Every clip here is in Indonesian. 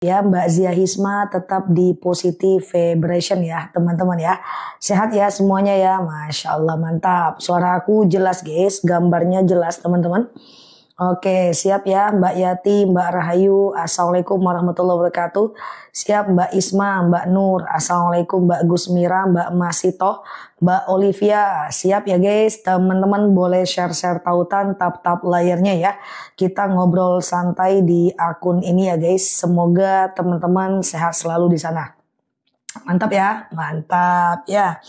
ya. Mbak Zia Hisma tetap di positive vibration ya teman-teman ya. Sehat ya semuanya ya. Masya Allah mantap. Suara aku jelas guys. Gambarnya jelas teman-teman. Oke siap ya Mbak Yati, Mbak Rahayu, Assalamualaikum warahmatullahi wabarakatuh. Siap Mbak Isma, Mbak Nur, Assalamualaikum Mbak Gusmira, Mbak Masito, Mbak Olivia. Siap ya guys, teman-teman boleh share-share tautan, tap-tap layarnya ya. Kita ngobrol santai di akun ini ya guys. Semoga teman-teman sehat selalu di sana. Mantap ya, mantap ya.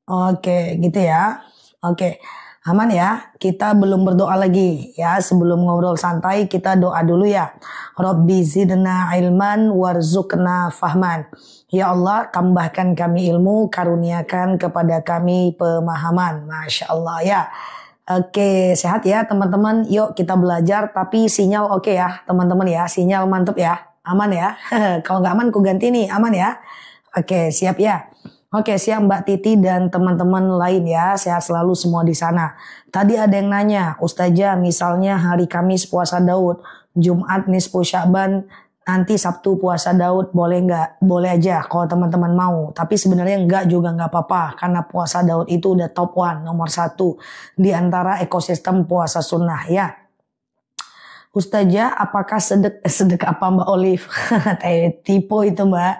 Oke gitu ya. Oke. Aman ya, kita belum berdoa lagi ya. Sebelum ngobrol santai kita doa dulu ya. Rabbi zidna ilman warzuqna fahman. Ya Allah tambahkan kami ilmu, karuniakan kepada kami pemahaman. Masya Allah ya. Oke sehat ya teman-teman. Yuk kita belajar tapi sinyal oke ya teman-teman ya. Sinyal mantep ya, aman ya. Kalau nggak aman ku ganti nih, aman ya. Oke siap ya. Oke siap Mbak Titi dan teman-teman lain ya, sehat selalu semua di sana. Tadi ada yang nanya, Ustazah misalnya hari Kamis puasa Daud, Jumat nisfu Sya'ban, nanti Sabtu puasa Daud boleh nggak? Boleh aja kalau teman-teman mau. Tapi sebenarnya enggak juga nggak apa-apa, karena puasa Daud itu udah top 1, nomor 1 di antara ekosistem puasa sunnah ya. Ustazah apakah sedek apa Mbak Olive? Tipe itu Mbak.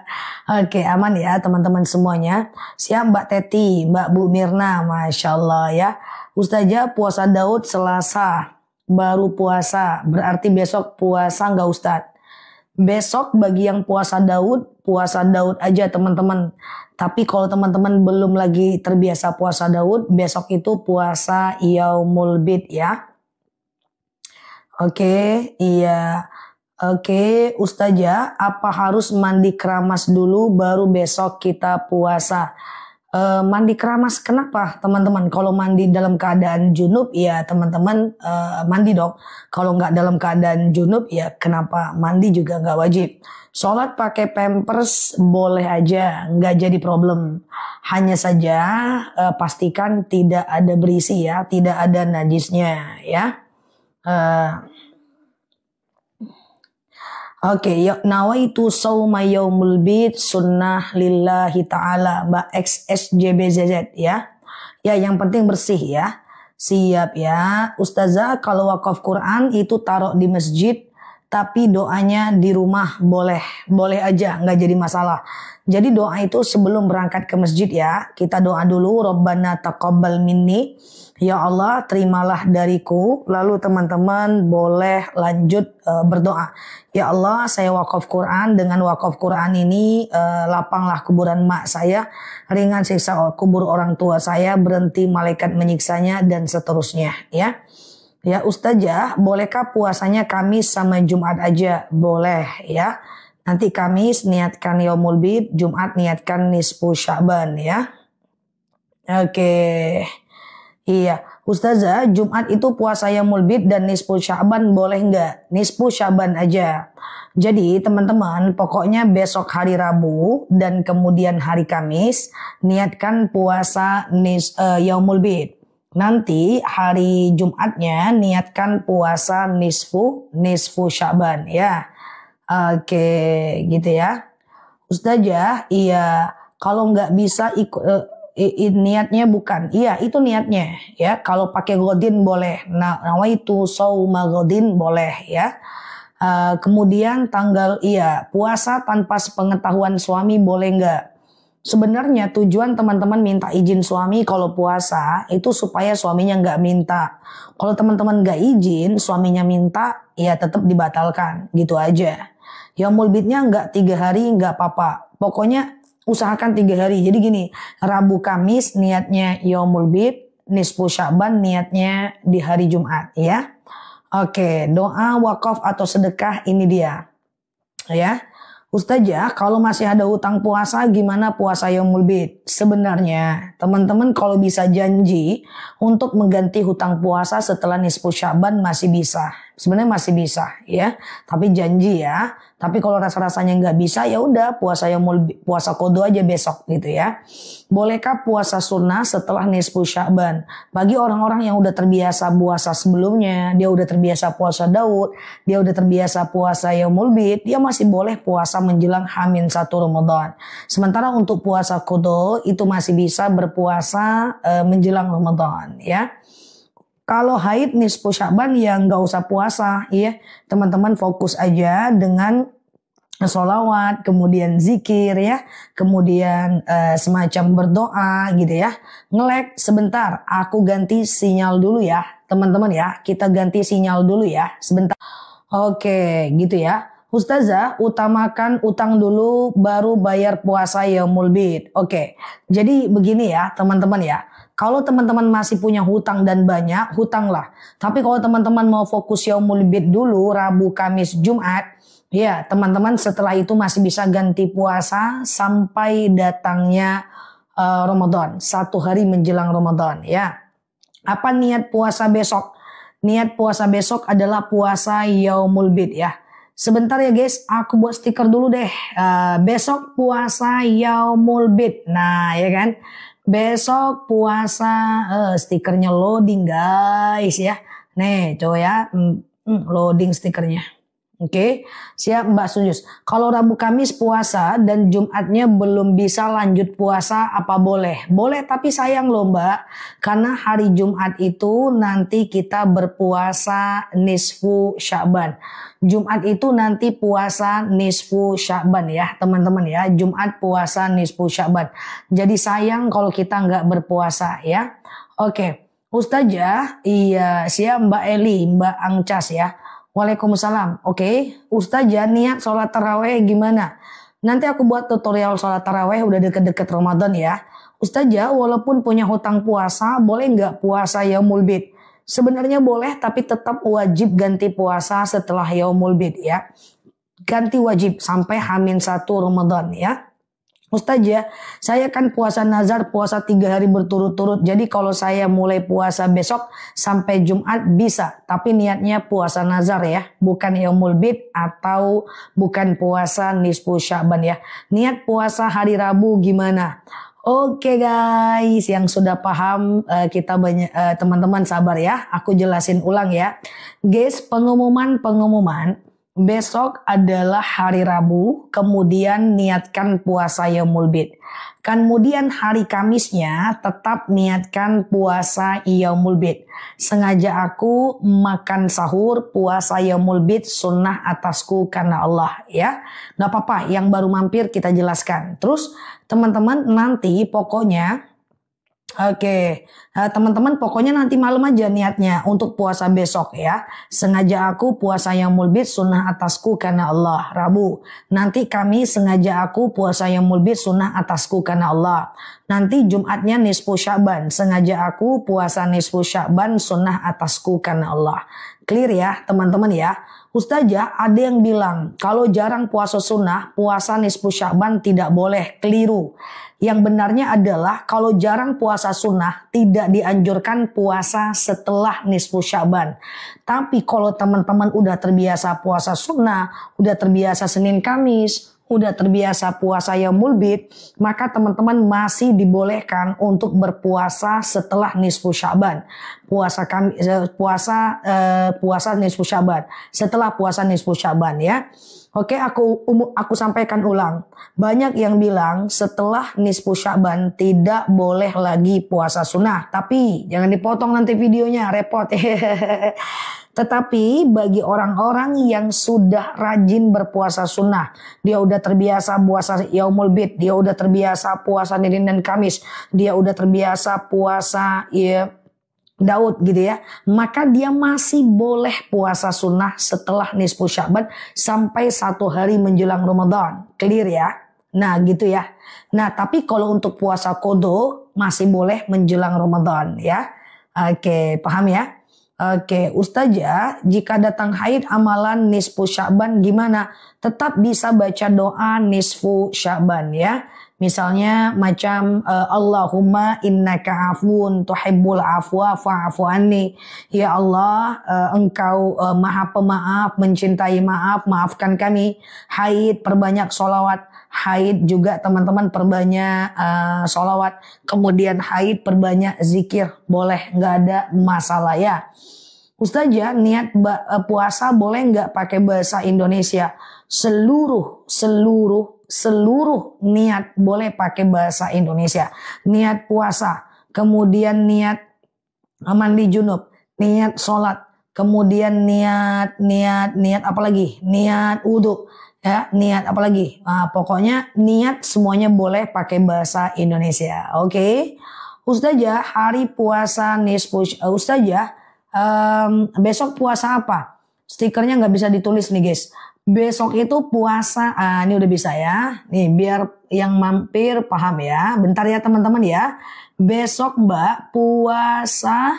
Oke aman ya teman-teman semuanya. Siap Mbak Teti, Mbak Bu Mirna, Masya Allah ya. Ustazah puasa Daud Selasa baru puasa, berarti besok puasa nggak Ustadz? Besok bagi yang puasa Daud aja teman-teman. Tapi kalau teman-teman belum lagi terbiasa puasa Daud, besok itu puasa Yaumul Bid ya. Oke, iya. Oke, Ustazah, apa harus mandi keramas dulu baru besok kita puasa? Mandi keramas kenapa teman-teman? Kalau mandi dalam keadaan junub ya teman-teman mandi dong. Kalau nggak dalam keadaan junub ya kenapa mandi juga nggak wajib. Sholat pakai pampers boleh aja, nggak jadi problem. Hanya saja pastikan tidak ada berisi ya, tidak ada najisnya ya. Oke, nawaitu sauma yaumul bid sunnah lillahi ta'ala Mbak XSJBZZ ya. Ya yang penting bersih ya. Siap ya. Ustazah kalau wakaf Quran itu taruh di masjid tapi doanya di rumah boleh. Boleh aja nggak jadi masalah. Jadi doa itu sebelum berangkat ke masjid ya. Kita doa dulu Rabbana taqabbal minni. Ya Allah terimalah dariku. Lalu teman-teman boleh lanjut berdoa. Ya Allah saya wakaf Quran. Dengan wakaf Quran ini lapanglah kuburan mak saya. Ringan siksa kubur orang tua saya. Berhenti malaikat menyiksanya dan seterusnya ya. Ya Ustazah bolehkah puasanya Kamis sama Jumat aja? Boleh ya. Nanti Kamis niatkan Yaumul Bid. Jumat niatkan nisfu Sya'ban ya. Oke. Iya, Ustazah, Jumat itu puasa Yaumul Bid dan nisfu Sya'ban boleh nggak? Nisfu Sya'ban aja. Jadi teman-teman, pokoknya besok hari Rabu dan kemudian hari Kamis niatkan puasa Yaumul Bid. Nanti hari Jumatnya niatkan puasa nisfu Sya'ban ya. Oke, gitu ya. Ustazah, iya, kalau nggak bisa ikut niatnya bukan, iya itu niatnya ya. Kalau pakai godin boleh, nawaitu sauma godin boleh ya. Kemudian tanggal iya puasa tanpa sepengetahuan suami boleh nggak? Sebenarnya tujuan teman-teman minta izin suami kalau puasa itu supaya suaminya nggak minta. Kalau teman-teman nggak izin suaminya minta ya tetap dibatalkan gitu aja. Yaumul Bidnya nggak 3 hari nggak apa-apa. Pokoknya usahakan 3 hari. Jadi gini, Rabu Kamis niatnya Yaumul Bid, nisfu Sya'ban niatnya di hari Jumat ya. Oke, doa wakaf atau sedekah ini dia. Ya. Ustazah, kalau masih ada hutang puasa gimana puasa Yaumul Bid? Sebenarnya, teman-teman kalau bisa janji untuk mengganti hutang puasa setelah nisfu Sya'ban masih bisa. sebenarnya masih bisa ya. Tapi janji ya. Tapi kalau rasa-rasanya nggak bisa ya udah puasa qadha aja besok gitu ya. Bolehkah puasa sunnah setelah nisfu Sya'ban? Bagi orang-orang yang udah terbiasa puasa sebelumnya, dia udah terbiasa puasa Daud, dia udah terbiasa puasa Yaumul Bid, dia masih boleh puasa menjelang H-1 Ramadan. Sementara untuk puasa qadha itu masih bisa berpuasa menjelang Ramadan ya. Kalau haid nisfu Sya'ban ya nggak usah puasa ya. Teman-teman fokus aja dengan sholawat, kemudian zikir ya, kemudian semacam berdoa gitu ya. Ngelek sebentar, aku ganti sinyal dulu ya teman-teman ya. Kita ganti sinyal dulu ya sebentar. Oke gitu ya. Ustazah, utamakan utang dulu baru bayar puasa Yaumul Bid. Oke, jadi begini ya teman-teman ya. Kalau teman-teman masih punya hutang dan banyak, hutanglah. Tapi kalau teman-teman mau fokus Yaumul Bid dulu, Rabu, Kamis, Jumat, ya teman-teman setelah itu masih bisa ganti puasa sampai datangnya Ramadan. 1 hari menjelang Ramadan ya. Apa niat puasa besok? Niat puasa besok adalah puasa Yaumul Bid ya. Sebentar ya guys, aku buat stiker dulu deh. Besok puasa Yaumul Bid. Nah ya kan. Besok puasa stikernya loading guys ya. Nih coba ya loading stikernya. Oke, siap Mbak Sunjus. Kalau Rabu Kamis puasa dan Jumatnya belum bisa lanjut puasa apa boleh? Boleh tapi sayang loh Mbak. Karena hari Jumat itu nanti kita berpuasa nisfu Sya'ban. Jumat itu nanti puasa nisfu Sya'ban ya teman-teman ya. Jumat puasa nisfu Sya'ban. Jadi sayang kalau kita nggak berpuasa ya. Oke, Ustazah, iya siap Mbak Eli, Mbak Angcas ya. Waalaikumsalam. Oke, Ustazah niat sholat taraweh gimana? Nanti aku buat tutorial sholat taraweh udah deket-deket Ramadan ya. Ustazah walaupun punya hutang puasa boleh nggak puasa Yaumul Bid? Sebenarnya boleh tapi tetap wajib ganti puasa setelah Yaumul Bid ya. Ganti wajib sampai H-1 Ramadan ya. Ustazah, saya kan puasa nazar puasa 3 hari berturut-turut. Jadi kalau saya mulai puasa besok sampai Jumat bisa. Tapi niatnya puasa nazar ya. Bukan Yaumul Bid atau bukan puasa nisfu Sya'ban ya. Niat puasa hari Rabu gimana? Oke guys, yang sudah paham kita banyak teman-teman sabar ya. Aku jelasin ulang ya. Guys, pengumuman. Besok adalah hari Rabu, kemudian niatkan puasa Yaumul Bid. Kemudian hari Kamisnya tetap niatkan puasa Yaumul Bid. Sengaja aku makan sahur puasa Yaumul Bid sunnah atasku karena Allah ya. Gak apa-apa, yang baru mampir kita jelaskan. Terus teman-teman nanti pokoknya teman-teman pokoknya nanti malam aja niatnya untuk puasa besok ya. Sengaja aku puasa Yaumul Bid sunnah atasku karena Allah Rabu. Nanti kami sengaja aku puasa Yaumul Bid sunnah atasku karena Allah. Nanti Jumatnya nisfu Sya'ban. Sengaja aku puasa nisfu Sya'ban sunnah atasku karena Allah. Clear ya teman-teman ya. Ustazah ada yang bilang kalau jarang puasa sunnah puasa nisfu Sya'ban tidak boleh. Keliru. Yang benarnya adalah kalau jarang puasa sunnah tidak dianjurkan puasa setelah nisfu Sya'ban. Tapi kalau teman-teman udah terbiasa puasa sunnah, udah terbiasa Senin Kamis, udah terbiasa puasa Yaumul Bid, maka teman-teman masih dibolehkan untuk berpuasa setelah nisfu Sya'ban. Puasa nisfu Sya'ban. Setelah puasa nisfu Sya'ban ya. Oke, aku sampaikan ulang. Banyak yang bilang setelah nisfu Sya'ban tidak boleh lagi puasa sunnah. Tapi jangan dipotong nanti videonya, repot. Tetapi bagi orang-orang yang sudah rajin berpuasa sunnah, dia udah terbiasa puasa Yaumul Bid, dia udah terbiasa puasa Senin dan Kamis, dia udah terbiasa puasa Daud gitu ya, maka dia masih boleh puasa sunnah setelah nisfu Sya'ban sampai 1 hari menjelang Ramadan. Clear ya? Nah gitu ya. Nah tapi kalau untuk puasa qadha masih boleh menjelang Ramadan ya. Oke, paham ya? Oke, Ustazah, jika datang haid amalan nisfu Sya'ban gimana? Tetap bisa baca doa nisfu Sya'ban ya. Misalnya macam Allahumma innaka afun tuhibbul afwa fa'fu anni. Ya Allah, engkau maha pemaaf, mencintai maaf, maafkan kami. Haid, perbanyak sholawat. Haid juga teman-teman perbanyak sholawat. Kemudian haid perbanyak zikir. Boleh, nggak ada masalah ya. Ustazah, niat puasa boleh nggak pakai bahasa Indonesia? Seluruh niat boleh pakai bahasa Indonesia. Niat puasa, kemudian niat mandi junub, niat sholat, kemudian niat apa lagi? Niat wudhu, ya, niat apa lagi? Nah, pokoknya niat semuanya boleh pakai bahasa Indonesia. Oke. Ustazah, hari puasa nisfu Ustazah, besok puasa apa? Stikernya nggak bisa ditulis nih guys. Besok itu puasa, ini udah bisa ya. Nih biar yang mampir paham ya. Bentar ya teman-teman ya. Besok Mbak puasa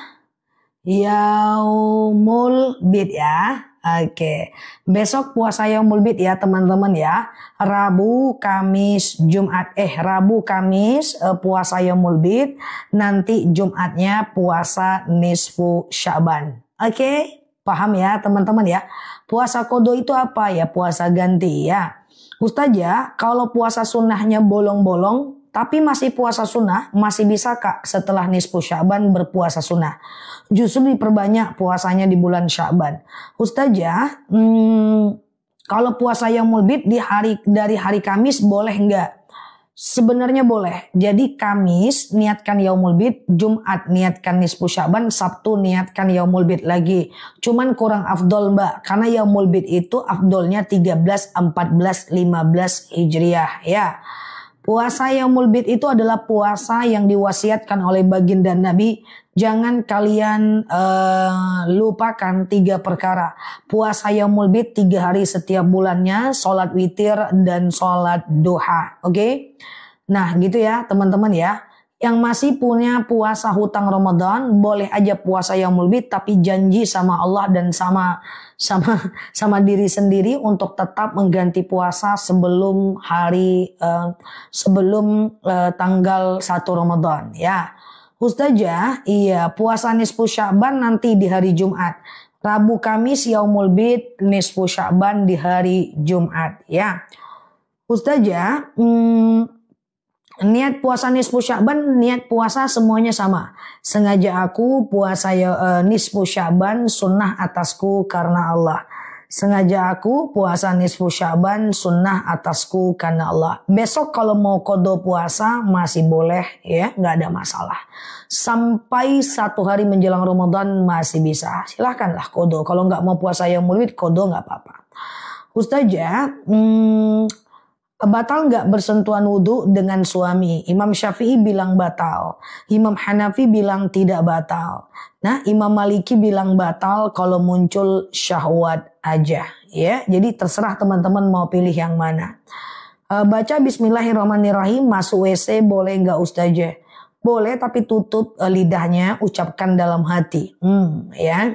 Yaumul Bid ya. Oke. Besok puasa Yaumul Bid ya teman-teman ya. Rabu, Kamis, Jumat. Rabu, Kamis puasa Yaumul Bid. Nanti Jumatnya puasa nisfu Sya'ban. Oke. Paham ya teman-teman ya. Puasa qadha itu apa ya? Puasa ganti ya. Ustazah, kalau puasa sunnahnya bolong-bolong tapi masih puasa sunnah, masih bisa kak setelah nisfu Sya'ban berpuasa sunnah? Justru diperbanyak puasanya di bulan Sya'ban. Ustazah, kalau puasa Yaumul Bid dari hari Kamis boleh enggak? Sebenarnya boleh. Jadi Kamis niatkan Yaumul Bid, Jumat niatkan nisfu Sya'ban, Sabtu niatkan Yaumul Bid lagi. Cuman kurang afdol Mbak, karena Yaumul Bid itu afdolnya 13, 14, 15 Hijriah ya. Puasa Yaumul Bid itu adalah puasa yang diwasiatkan oleh baginda Nabi. Jangan kalian lupakan 3 perkara. Puasa Yaumul Bid 3 hari setiap bulannya, sholat witir dan sholat duha. Oke? Nah gitu ya teman-teman ya. Yang masih punya puasa hutang Ramadan boleh aja puasa Yaumul Bid, tapi janji sama Allah dan sama diri sendiri untuk tetap mengganti puasa sebelum tanggal 1 Ramadan ya. Ustazah, iya puasa nisfu Sya'ban nanti di hari Jumat. Rabu Kamis Yaumul Bid, nisfu Sya'ban di hari Jumat ya. Ustazah, niat puasa nisfu Sya'ban, niat puasa semuanya sama. Sengaja aku puasa nisfu Sya'ban sunnah atasku karena Allah. Sengaja aku puasa nisfu Sya'ban sunnah atasku karena Allah. Besok kalau mau qadha puasa masih boleh ya, nggak ada masalah. Sampai 1 hari menjelang Ramadan masih bisa. Silahkanlah qadha. Kalau nggak mau puasa Yaumul Bid, qadha nggak apa-apa. Ustazah, batal nggak bersentuhan wudhu dengan suami? Imam Syafi'i bilang batal. Imam Hanafi bilang tidak batal. Nah, Imam Maliki bilang batal kalau muncul syahwat aja. Ya, jadi terserah teman-teman mau pilih yang mana. Baca Bismillahirrahmanirrahim masuk WC boleh nggak Ustazah? Boleh, tapi tutup lidahnya, ucapkan dalam hati. Ya,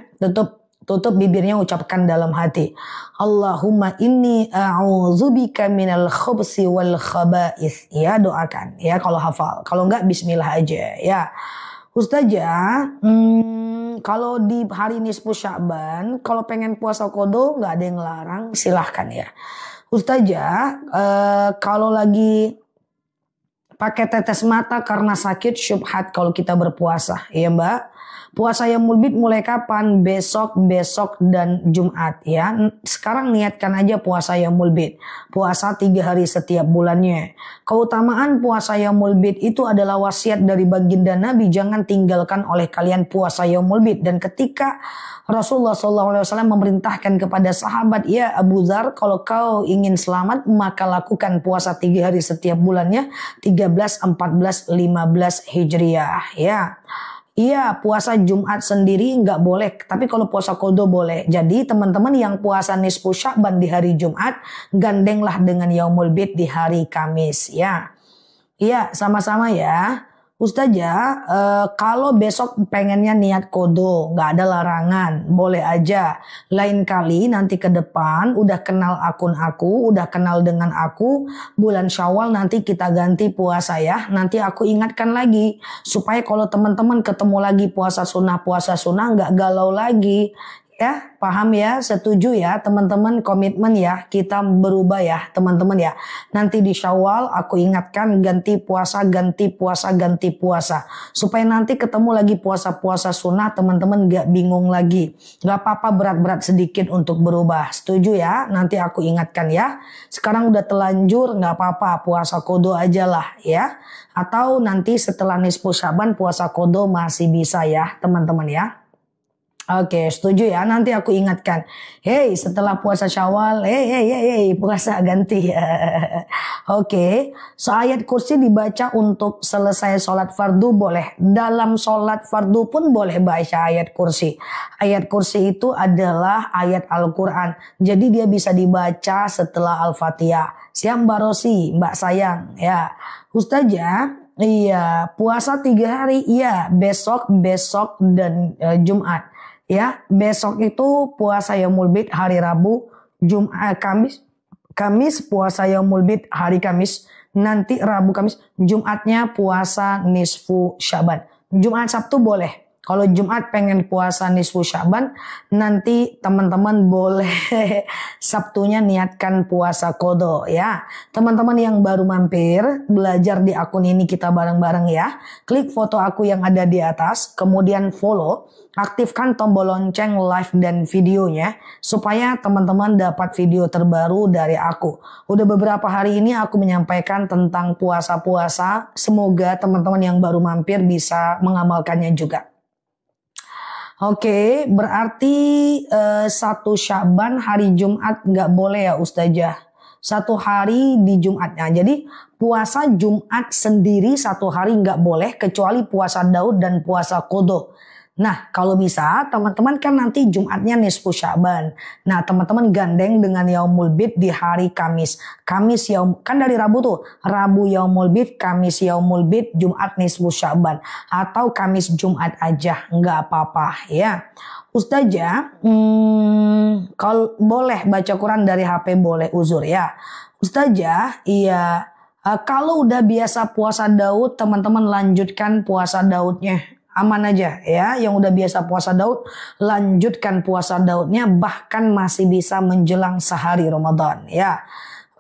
tutup bibirnya, ucapkan dalam hati. Allahumma inni a'udzubika minal khubsi wal khaba'ith. Ya, doakan. Ya, kalau hafal. Kalau enggak, bismillah aja. Ya. Ustazah, kalau di hari nisfu Sya'ban, kalau pengen puasa qadha, enggak ada yang ngelarang, silahkan ya. Ustazah, kalau lagi pakai tetes mata karena sakit syubhat kalau kita berpuasa. Ya Mbak. Puasa Yaumul Bid mulai kapan? Besok dan Jumat ya. Sekarang niatkan aja puasa Yaumul Bid. Puasa 3 hari setiap bulannya. Keutamaan puasa Yaumul Bid itu adalah wasiat dari baginda Nabi. Jangan tinggalkan oleh kalian puasa Yaumul Bid. Dan ketika Rasulullah SAW memerintahkan kepada sahabat, ya Abu Dzar, kalau kau ingin selamat maka lakukan puasa 3 hari setiap bulannya, 13, 14, 15 Hijriah ya. Iya, puasa Jumat sendiri nggak boleh, tapi kalau puasa qadha boleh. Jadi teman-teman yang puasa nisfu Sya'ban di hari Jumat, gandenglah dengan Yaumul Bid di hari Kamis ya. Iya, sama-sama ya. Ustazah, kalau besok pengennya niat kodo, nggak ada larangan, boleh aja. Lain kali nanti ke depan, udah kenal akun aku, udah kenal dengan aku, bulan Syawal nanti kita ganti puasa ya. Nanti aku ingatkan lagi, supaya kalau teman-teman ketemu lagi puasa sunnah nggak galau lagi. Ya, paham ya, setuju ya teman-teman, komitmen ya, kita berubah ya teman-teman ya. Nanti di Syawal aku ingatkan ganti puasa, ganti puasa, ganti puasa. Supaya nanti ketemu lagi puasa-puasa sunnah teman-teman gak bingung lagi. Gak apa-apa berat-berat sedikit untuk berubah, setuju ya, nanti aku ingatkan ya. Sekarang udah telanjur gak apa-apa, puasa kodo aja lah ya. Atau nanti setelah nisfu Syaban puasa kodo masih bisa ya teman-teman ya. Oke, setuju ya. Nanti aku ingatkan. Hey, setelah puasa Syawal, hey, puasa ganti. Oke, so ayat kursi dibaca untuk selesai sholat fardu boleh. Dalam sholat fardu pun boleh baca ayat kursi. Ayat kursi itu adalah ayat Al-Quran. Jadi dia bisa dibaca setelah Al-Fatihah. Siap Mbak Rosi, Mbak Sayang. Ya, Ustazah, iya, puasa 3 hari. Iya, besok dan Jumat. Ya, besok itu puasa Yaumul Bid hari Rabu, Kamis puasa Yaumul Bid hari Kamis, nanti Rabu Kamis, Jumatnya puasa nisfu Syaban. Jumat Sabtu boleh. Kalau Jumat pengen puasa nisfu Syaban, nanti teman-teman boleh Sabtunya niatkan puasa kodo ya. Teman-teman yang baru mampir, belajar di akun ini kita bareng-bareng ya. Klik foto aku yang ada di atas, kemudian follow. Aktifkan tombol lonceng live dan videonya supaya teman-teman dapat video terbaru dari aku. Udah beberapa hari ini aku menyampaikan tentang puasa-puasa. Semoga teman-teman yang baru mampir bisa mengamalkannya juga. Oke, berarti 1 Syaban hari Jumat nggak boleh ya Ustazah. 1 hari di Jumatnya. Jadi puasa Jumat sendiri 1 hari nggak boleh kecuali puasa Daud dan puasa Qadha. Nah, kalau bisa teman-teman kan nanti Jumatnya nisfu Syaban. Nah, teman-teman gandeng dengan Yaumul Bid di hari Kamis. Kan dari Rabu tuh. Rabu Yaumul Bid, Kamis Yaumul Bid, Jumat nisfu Syaban. Atau Kamis Jumat aja, nggak apa-apa ya. Ustazah, kalau boleh baca Quran dari HP boleh uzur ya. Ustazah, iya. Kalau udah biasa puasa Daud, teman-teman lanjutkan puasa Daudnya. Aman aja ya, yang udah biasa puasa Daud, lanjutkan puasa Daudnya, bahkan masih bisa menjelang sehari Ramadan ya.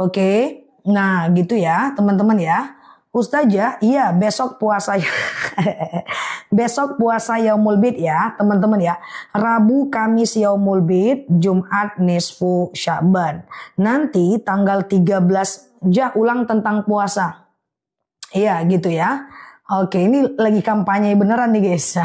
Oke, nah gitu ya teman-teman ya. Ustazah, iya besok puasa besok puasa Yaumul Bid ya teman-teman ya. Rabu Kamis Yaumul Bid, Jumat nisfu Syaban. Nanti tanggal 13 ulang tentang puasa. Iya gitu ya. Oke, ini lagi kampanye beneran nih guys.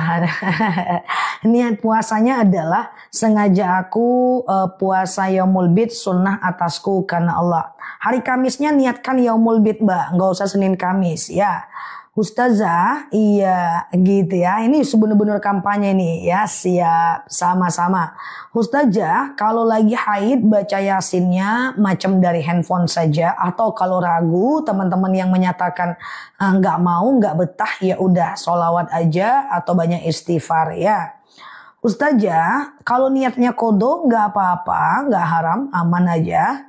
Niat puasanya adalah sengaja aku puasa Yaumul Bid sunnah atasku karena Allah. Hari Kamisnya niatkan Yaumul Bid Mbak, nggak usah Senin Kamis ya. Ustazah, iya gitu ya. Ini bener-bener kampanye nih ya, siap sama-sama. Ustazah, kalau lagi haid baca yasinnya macam dari handphone saja, atau kalau ragu teman-teman yang menyatakan nggak mau, nggak betah, ya udah sholawat aja atau banyak istighfar ya. Ustazah, kalau niatnya kodo nggak apa-apa, nggak haram, aman aja.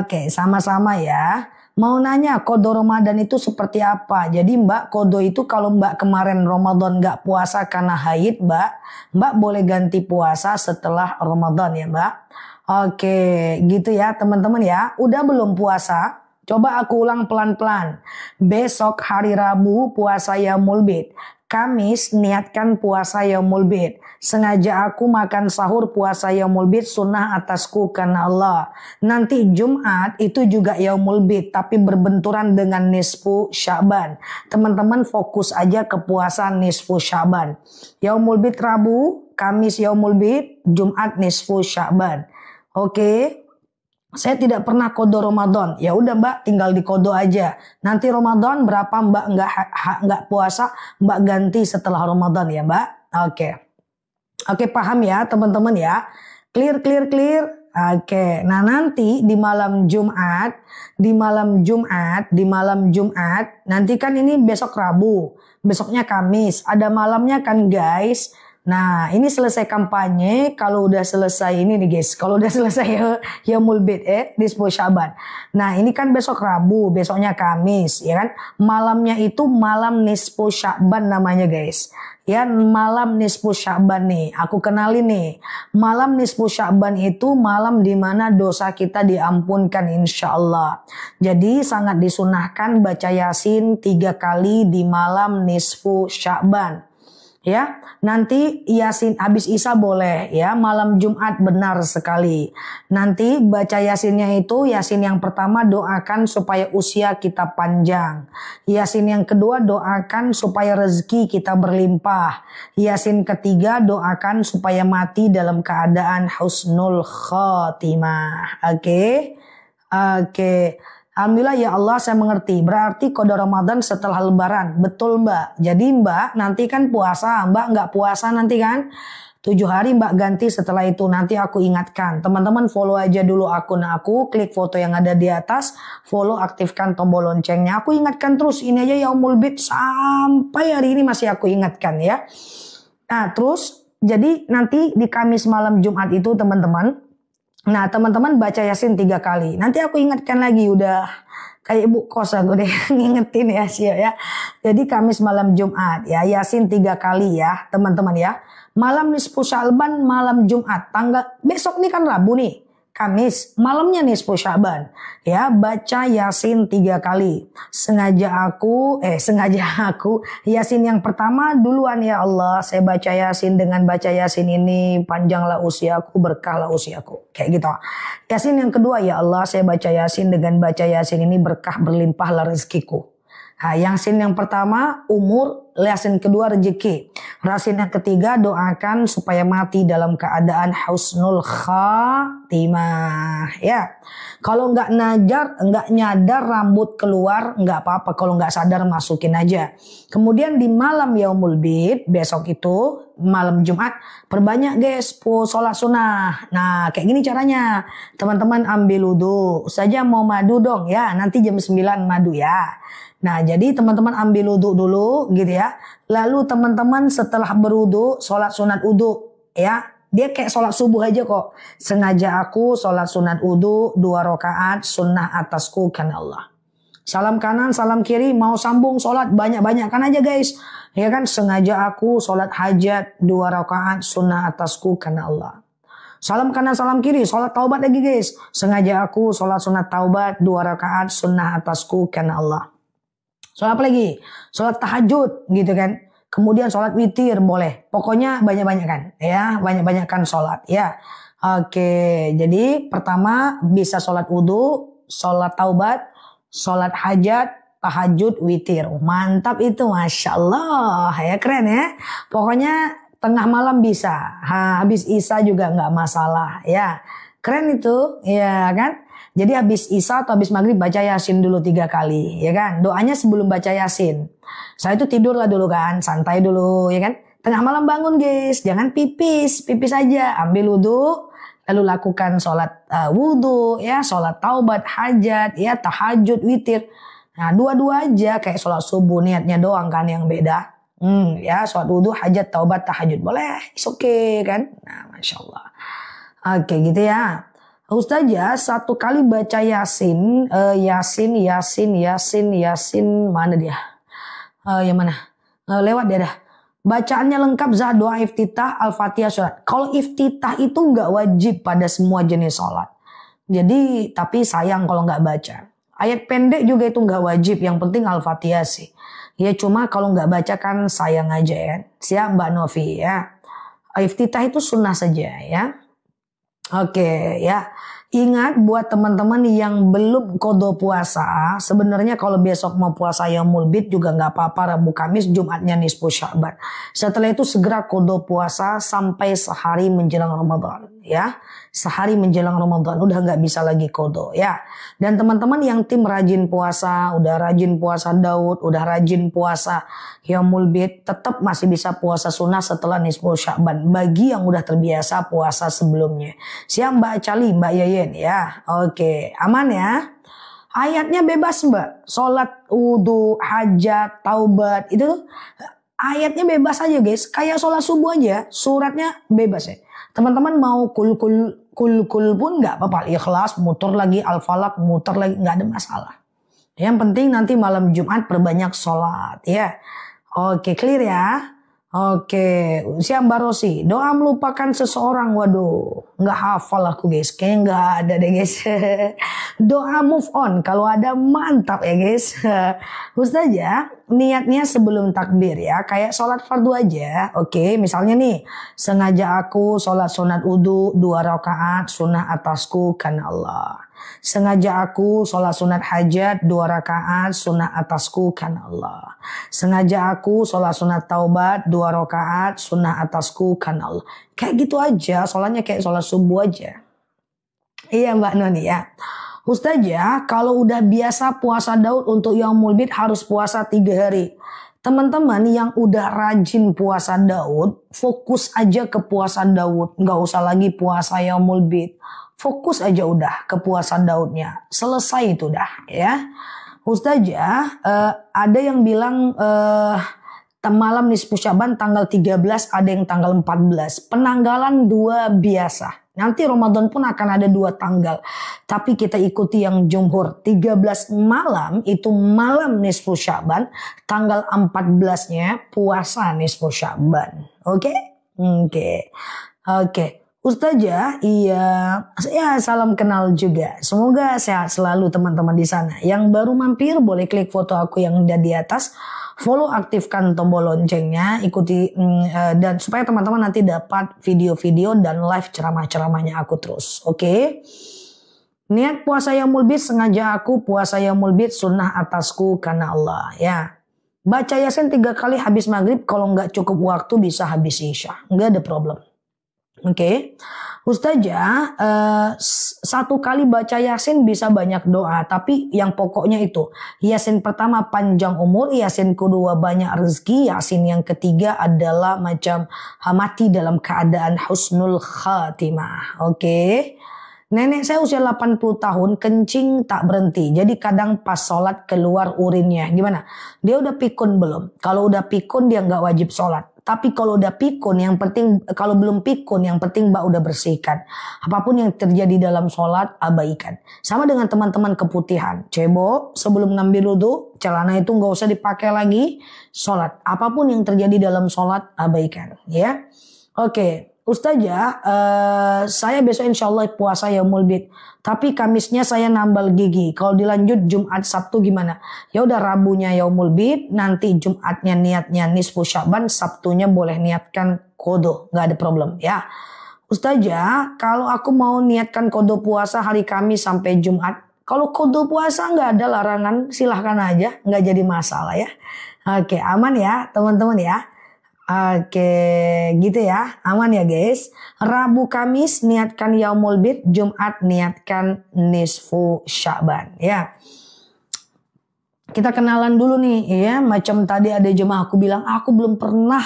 Oke, sama-sama ya. Mau nanya kodo Ramadan itu seperti apa? Jadi Mbak, kodo itu kalau Mbak kemarin Ramadan gak puasa karena haid Mbak boleh ganti puasa setelah Ramadan ya Mbak. Oke, gitu ya teman-teman ya. Udah belum puasa? Coba aku ulang pelan-pelan. Besok hari Rabu puasa Yaumul Bid. Kamis niatkan puasa Yaumul Bid. Sengaja aku makan sahur puasa Yaumul Bid sunnah atasku karena Allah. Nanti Jumat itu juga Yaumul Bid tapi berbenturan dengan nisfu Syaban. Teman-teman fokus aja ke puasa nisfu Syaban. Yaumul Bid Rabu, Kamis Yaumul Bid, Jumat nisfu Syaban. Oke. Saya tidak pernah kodo Ramadan. Ya udah Mbak, tinggal di kodo aja. Nanti Ramadan berapa Mbak nggak puasa, Mbak ganti setelah Ramadan ya Mbak. Oke, paham ya teman-teman ya. Clear. Oke, nah nanti di malam Jumat, nanti kan ini besok Rabu, besoknya Kamis, ada malamnya kan guys. Nah ini selesai kampanye, kalau udah selesai ini nih guys, kalau udah selesai Yaumul Bid nisfu Sya'ban. Nah ini kan besok Rabu, besoknya Kamis, ya kan? Malamnya itu malam nisfu Sya'ban namanya guys. Ya malam nisfu Sya'ban nih, aku kenalin nih. Malam nisfu Sya'ban itu malam dimana dosa kita diampunkan insya Allah. Jadi sangat disunahkan baca Yasin 3 kali di malam nisfu Sya'ban. Ya, nanti Yasin habis Isya boleh ya, malam Jumat benar sekali. Nanti baca Yasinnya itu, Yasin yang pertama doakan supaya usia kita panjang. Yasin yang kedua doakan supaya rezeki kita berlimpah. Yasin ketiga doakan supaya mati dalam keadaan husnul khotimah. Oke. Alhamdulillah ya Allah saya mengerti. Berarti kode Ramadan setelah Lebaran. Betul Mbak. Jadi Mbak nanti kan puasa. Mbak nggak puasa nanti kan. 7 hari Mbak ganti setelah itu. Nanti aku ingatkan. Teman-teman follow aja dulu akun aku. Klik foto yang ada di atas. Follow, aktifkan tombol loncengnya. Aku ingatkan terus. Ini aja Yaumul Bid sampai hari ini masih aku ingatkan ya. Nah terus jadi nanti di Kamis malam Jumat itu teman-teman. Nah teman-teman baca Yasin 3 kali. Nanti aku ingatkan lagi, udah kayak ibu kos aku deh ngingetin ya sih ya. Jadi Kamis malam Jumat ya Yasin 3 kali ya teman-teman ya. Malam nisfu Sya'ban malam Jumat. Tanggal besok nih kan Rabu nih. Kamis malamnya nisfu Sya'ban ya, baca Yasin 3 kali. Sengaja aku Yasin yang pertama duluan ya Allah, saya baca Yasin, dengan baca Yasin ini panjanglah usiaku, berkahlah usiaku, kayak gitu. Yasin yang kedua ya Allah, saya baca Yasin, dengan baca Yasin ini berkah berlimpahlah rezekiku. Nah, Yasin yang pertama umur, Yasin kedua rezeki. Yasin yang ketiga doakan supaya mati dalam keadaan husnul khatimah ya. Kalau nggak nyadar rambut keluar nggak apa-apa, kalau nggak sadar masukin aja. Kemudian di malam Yaumul Bid besok itu malam Jumat perbanyak guys sholat sunnah. Nah kayak gini caranya, teman-teman ambil wudu saja, mau madu dong ya, nanti jam 9 madu ya. Nah jadi teman-teman ambil wudu dulu gitu ya. Lalu teman-teman setelah berwudu sholat sunat wudu ya. Dia kayak sholat subuh aja kok. Sengaja aku sholat sunat wudu 2 rakaat sunnah atasku karena Allah. Salam kanan salam kiri, mau sambung sholat banyak-banyakkan aja guys. Ya kan, sengaja aku sholat hajat 2 rakaat sunnah atasku karena Allah. Salam kanan salam kiri, sholat taubat lagi guys. Sengaja aku sholat sunat taubat 2 rakaat sunnah atasku karena Allah. Sholat apa lagi? Sholat tahajud gitu kan. Kemudian sholat witir boleh. Pokoknya banyak-banyakan ya. Banyak-banyakan sholat ya. Oke. Jadi pertama bisa sholat wudhu, sholat taubat, sholat hajat, tahajud, witir. Mantap itu, Masya Allah. Ya keren ya. Pokoknya tengah malam bisa. Habis Isya juga nggak masalah ya. Keren itu ya kan. Jadi habis Isya atau habis maghrib baca Yasin dulu 3 kali ya kan. Doanya sebelum baca Yasin. Saya itu tidur lah dulu kan, santai dulu ya kan. Tengah malam bangun guys, jangan pipis aja. Ambil wudu, lalu lakukan sholat wudu ya, sholat taubat, hajat ya, tahajud, witir. Nah dua-dua aja kayak sholat subuh, niatnya doang kan yang beda. Ya sholat wudu, hajat, taubat, tahajud boleh, it's okay kan. Nah Masya Allah. Oke gitu ya. Ustazah 1 kali baca Yasin, Yasin, mana dia? Yang mana? Lewat dia dah. Bacaannya lengkap, doa iftitah, al-fatihah, surat. Kalau iftitah itu nggak wajib pada semua jenis sholat. Jadi tapi sayang kalau nggak baca. Ayat pendek juga itu nggak wajib, yang penting al-fatihah sih. Ya cuma kalau nggak baca kan sayang aja ya. Siap Mbak Novi ya. Iftitah itu sunnah saja ya. Oke ya, ingat buat teman-teman yang belum qada puasa, sebenarnya kalau besok mau puasa Yaumul Bid juga nggak apa-apa, Rabu Kamis Jumatnya nisfu Sya'ban. Setelah itu segera qada puasa sampai sehari menjelang Ramadan ya. Sehari menjelang Ramadan udah nggak bisa lagi qadha ya. Dan teman-teman yang tim rajin puasa, udah rajin puasa Daud, udah rajin puasa Yaumul Bid, tetap masih bisa puasa sunnah setelah nisfu Sya'ban bagi yang udah terbiasa puasa sebelumnya. Siap Mbak Cali, Mbak Yayen ya. Oke, aman ya. Ayatnya bebas Mbak. Sholat, wudu, hajat, taubat itu tuh ayatnya bebas aja guys. Kayak sholat subuh aja, suratnya bebas ya. Teman-teman mau kul pun nggak apa-apa. Ikhlas, muter lagi, Al-Falaq, muter lagi, nggak ada masalah. Yang penting nanti malam Jumat perbanyak sholat ya. Oke, clear ya. Oke, siap Mbak Rosi. Doa melupakan seseorang, waduh, nggak hafal aku guys. Kayaknya nggak ada deh guys. Doa move on, kalau ada mantap ya guys. Ustazah, niatnya sebelum takbir ya, kayak sholat fardu aja. Oke, misalnya nih, sengaja aku sholat sunat wudu 2 rakaat sunnah atasku karena Allah. Sengaja aku sholat sunat hajat 2 rakaat sunnah atasku karena Allah. Sengaja aku sholat sunat taubat 2 rakaat sunnah atasku karena Allah. Kayak gitu aja, sholatnya kayak sholat subuh aja. Iya Mbak Noni ya. Ustazah, kalau udah biasa puasa Daud untuk Yaumul Bid harus puasa 3 hari. Teman-teman yang udah rajin puasa Daud, fokus aja ke puasa Daud. Nggak usah lagi puasa Yaumul Bid. Fokus aja udah ke puasa Daudnya. Selesai itu dah ya. Ustazah, ada yang bilang malam nisfu Sya'ban tanggal 13, ada yang tanggal 14. Penanggalan 2 biasa. Nanti Ramadan pun akan ada 2 tanggal. Tapi kita ikuti yang jumhur. 13 malam itu malam nisfu Sya'ban. Tanggal 14-nya puasa nisfu Sya'ban. Oke? Oke. Ustazah, iya, ya salam kenal juga. Semoga sehat selalu teman-teman di sana. Yang baru mampir boleh klik foto aku yang ada di atas. Follow, aktifkan tombol loncengnya, ikuti dan supaya teman-teman nanti dapat video-video dan live ceramah-ceramahnya aku terus. Oke? Niat puasa Yaumul Bid, sengaja aku puasa Yaumul Bid sunnah atasku karena Allah ya. Baca Yasin 3 kali habis maghrib, kalau nggak cukup waktu bisa habis Isya. Nggak ada problem. Oke, Ustazah, 1 kali baca Yasin bisa banyak doa, tapi yang pokoknya itu Yasin pertama panjang umur, Yasin kedua banyak rezeki, Yasin yang ketiga adalah macam mati dalam keadaan husnul khatimah. Oke. Nenek saya usia 80 tahun, kencing tak berhenti. Jadi kadang pas sholat keluar urinnya. Gimana? Dia udah pikun belum? Kalau udah pikun dia nggak wajib sholat. Tapi kalau udah pikun, yang penting, kalau belum pikun, yang penting Mbak udah bersihkan. Apapun yang terjadi dalam sholat, abaikan. Sama dengan teman-teman keputihan. Cebo, sebelum ngambil wudu, celana itu nggak usah dipakai lagi, sholat. Apapun yang terjadi dalam sholat, abaikan. Ya, oke. Ustazah, saya besok insya Allah puasa Yaumul Bid. Tapi Kamisnya saya nambal gigi. Kalau dilanjut Jumat Sabtu gimana? Ya udah, Rabunya Yaumul Bid, nanti Jumatnya niatnya nisfu Sya'ban, Sabtunya boleh niatkan qadha, nggak ada problem ya. Ustazah, kalau aku mau niatkan qadha puasa hari Kamis sampai Jumat, kalau qadha puasa nggak ada larangan, silahkan aja, nggak jadi masalah ya. Oke, aman ya teman-teman ya. Oke, gitu ya. Aman ya guys. Rabu Kamis niatkan Yaumul Bid, Jumat niatkan nisfu Sya'ban ya. Kita kenalan dulu nih ya. Macam tadi ada jemaah aku bilang, aku belum pernah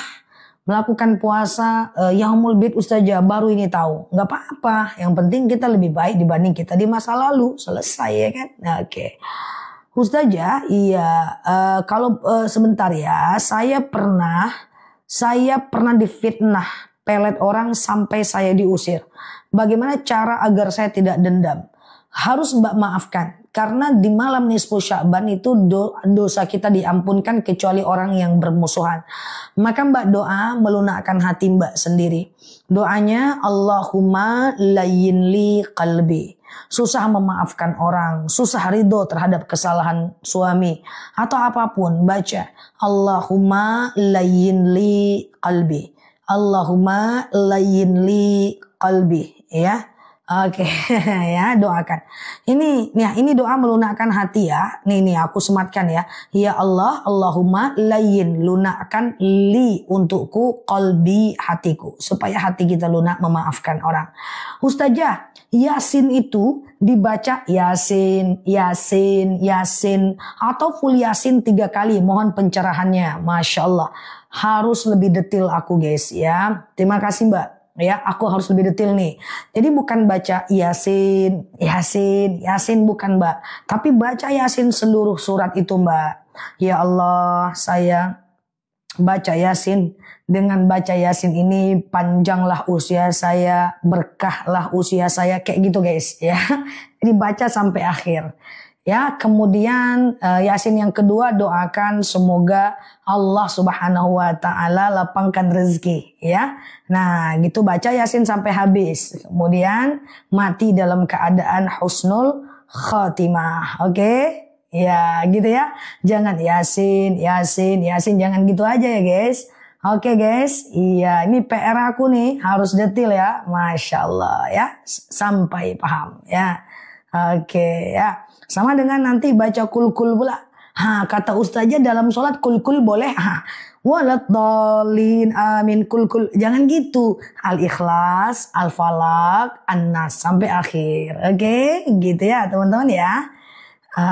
melakukan puasa Yaumul Bid Ustazah, baru ini tahu. Nggak apa-apa, yang penting kita lebih baik dibanding kita di masa lalu. Selesai ya kan. Oke. Ustazah, iya, kalau sebentar ya, saya pernah difitnah pelet orang sampai saya diusir. Bagaimana cara agar saya tidak dendam? Harus Mbak maafkan. Karena di malam nisfu Sya'ban itu dosa kita diampunkan kecuali orang yang bermusuhan. Maka Mbak doa melunakkan hati Mbak sendiri. Doanya Allahumma layyin li qalbi. Susah memaafkan orang, susah ridho terhadap kesalahan suami atau apapun, baca Allahumma layyin li qalbi. Allahumma layyin li qalbi ya. Oke, ya doakan. Ini doa melunakkan hati ya. Nih aku sematkan ya. Ya Allah, Allahumma layyin, lunakkan li untukku qalbi, hatiku, supaya hati kita lunak memaafkan orang. Ustazah, Yasin itu dibaca Yasin, Yasin, Yasin atau full Yasin 3 kali. Mohon pencerahannya. Masya Allah. Harus lebih detail aku guys ya. Terima kasih Mbak. Ya, aku harus lebih detail nih. Jadi bukan baca Yasin, Yasin, Yasin bukan Mbak. Tapi baca Yasin seluruh surat itu Mbak. Ya Allah, saya baca Yasin. Dengan baca Yasin ini panjanglah usia saya, berkahlah usia saya, kayak gitu guys ya. Jadi baca sampai akhir. Ya, kemudian Yasin yang kedua doakan semoga Allah Subhanahu wa taala lapangkan rezeki ya. Nah, gitu baca Yasin sampai habis. Kemudian mati dalam keadaan husnul khatimah. Oke? Ya, gitu ya. Jangan Yasin, Yasin, Yasin, jangan gitu aja ya, guys. Oke, guys. Iya, ini PR aku nih, harus detail ya. Masya Allah ya. Sampai paham ya. Oke ya. Sama dengan nanti baca kul-kul pula. Kata ustazah dalam sholat kul-kul boleh. Waladhdallin amin kul-kul. Jangan gitu. Al-Ikhlas, Al-Falaq, An-Nas sampai akhir. Oke, gitu ya teman-teman ya.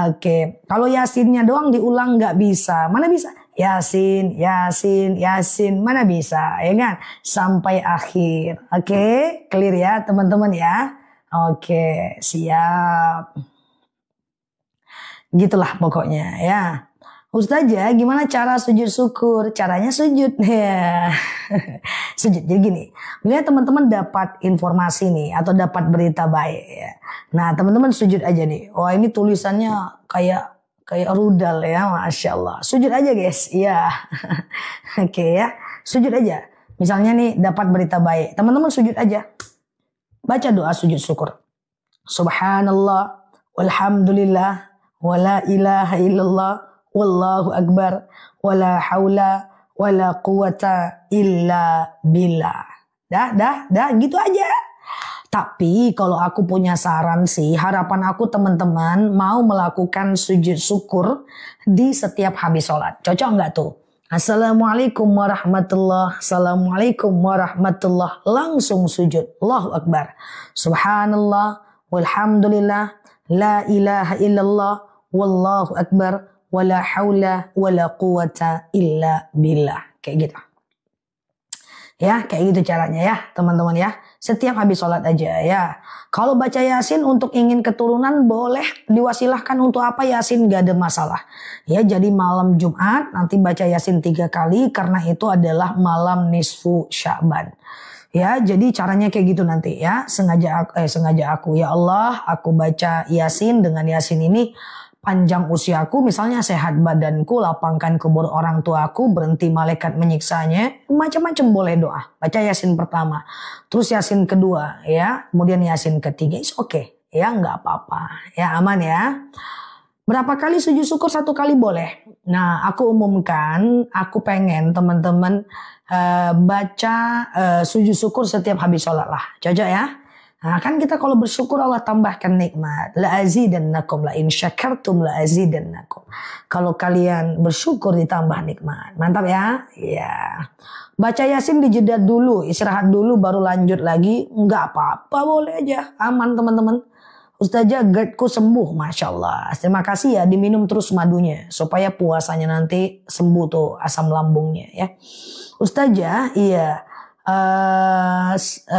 Oke, kalau Yasinnya doang diulang nggak bisa. Mana bisa? Yasin, Yasin, Yasin. Mana bisa? Ya kan? Sampai akhir. Oke, clear ya teman-teman ya. Oke, siap. Gitulah pokoknya ya. Ustazah, gimana cara sujud syukur? Caranya sujud ya. Sujud. Jadi gini, bila teman-teman dapat informasi nih atau dapat berita baik ya. Nah, teman-teman sujud aja nih. Wah, ini tulisannya kayak rudal ya, Masya Allah. Sujud aja guys, ya. Oke ya, sujud aja. Misalnya nih dapat berita baik, teman-teman sujud aja. Baca doa sujud syukur. Subhanallah, walhamdulillah, wala ilaha illallah, wallahu akbar, wala haula, wala quwata illa billah. Dah, gitu aja. Tapi kalau aku punya saran sih, harapan aku teman-teman mau melakukan sujud syukur di setiap habis sholat. Cocok nggak tuh? Assalamualaikum warahmatullah, assalamualaikum warahmatullah, langsung sujud, Allahu akbar, subhanallah, walhamdulillah, la ilaha illallah, wallahu akbar, wala haula wala quwata illa billah. Kayak gitu. Ya, kayak gitu caranya ya, teman-teman ya. Setiap habis sholat aja ya. Kalau baca Yasin untuk ingin keturunan boleh, diwasilahkan untuk apa Yasin, gak ada masalah. Ya, jadi malam Jumat nanti baca Yasin 3 kali karena itu adalah malam nisfu Sya'ban. Ya, jadi caranya kayak gitu nanti ya. Sengaja aku ya Allah, aku baca Yasin, dengan Yasin ini panjang usiaku, misalnya sehat badanku, lapangkan kubur orang tuaku, berhenti malaikat menyiksanya, macam-macam boleh doa. Baca Yasin pertama, terus Yasin kedua, ya, kemudian Yasin ketiga, oke, ya nggak apa-apa, ya aman ya. Berapa kali sujud syukur? 1 kali boleh. Nah, aku umumkan, aku pengen teman-teman baca sujud syukur setiap habis sholat lah, cocok ya. Nah, kan kita kalau bersyukur Allah tambahkan nikmat. La azidannakum, la in syakartum la azidannakum. Kalau kalian bersyukur ditambah nikmat. Mantap ya? Ya. Baca Yasin dijeda dulu, istirahat dulu baru lanjut lagi. Enggak apa-apa, boleh aja. Aman teman-teman. Ustazah GERD-ku sembuh, Masya Allah. Terima kasih ya, diminum terus madunya. Supaya puasanya nanti sembuh tuh asam lambungnya ya. Ustazah, iya.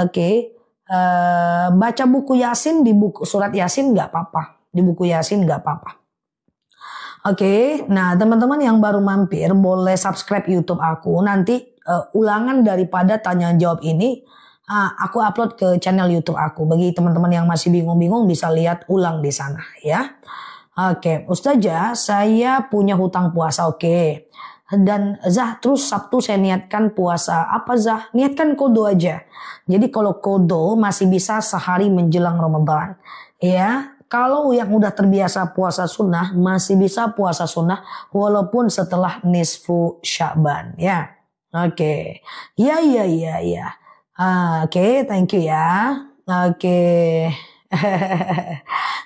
Oke. Baca buku Yasin di buku surat Yasin nggak apa-apa, di buku Yasin nggak apa-apa. Oke, nah teman-teman yang baru mampir boleh subscribe YouTube aku. Nanti ulangan daripada tanya jawab ini aku upload ke channel YouTube aku. Bagi teman-teman yang masih bingung-bingung bisa lihat ulang di sana ya. Oke, Ustazah, saya punya hutang puasa. Oke. Dan Zah, terus Sabtu saya niatkan puasa. Apa Zah? Niatkan kodo aja. Jadi kalau kodo masih bisa sehari menjelang Ramadan. Ya, kalau yang udah terbiasa puasa sunnah masih bisa puasa sunnah walaupun setelah nisfu Sya'ban. Ya, oke. Ya. Oke, thank you ya. Oke.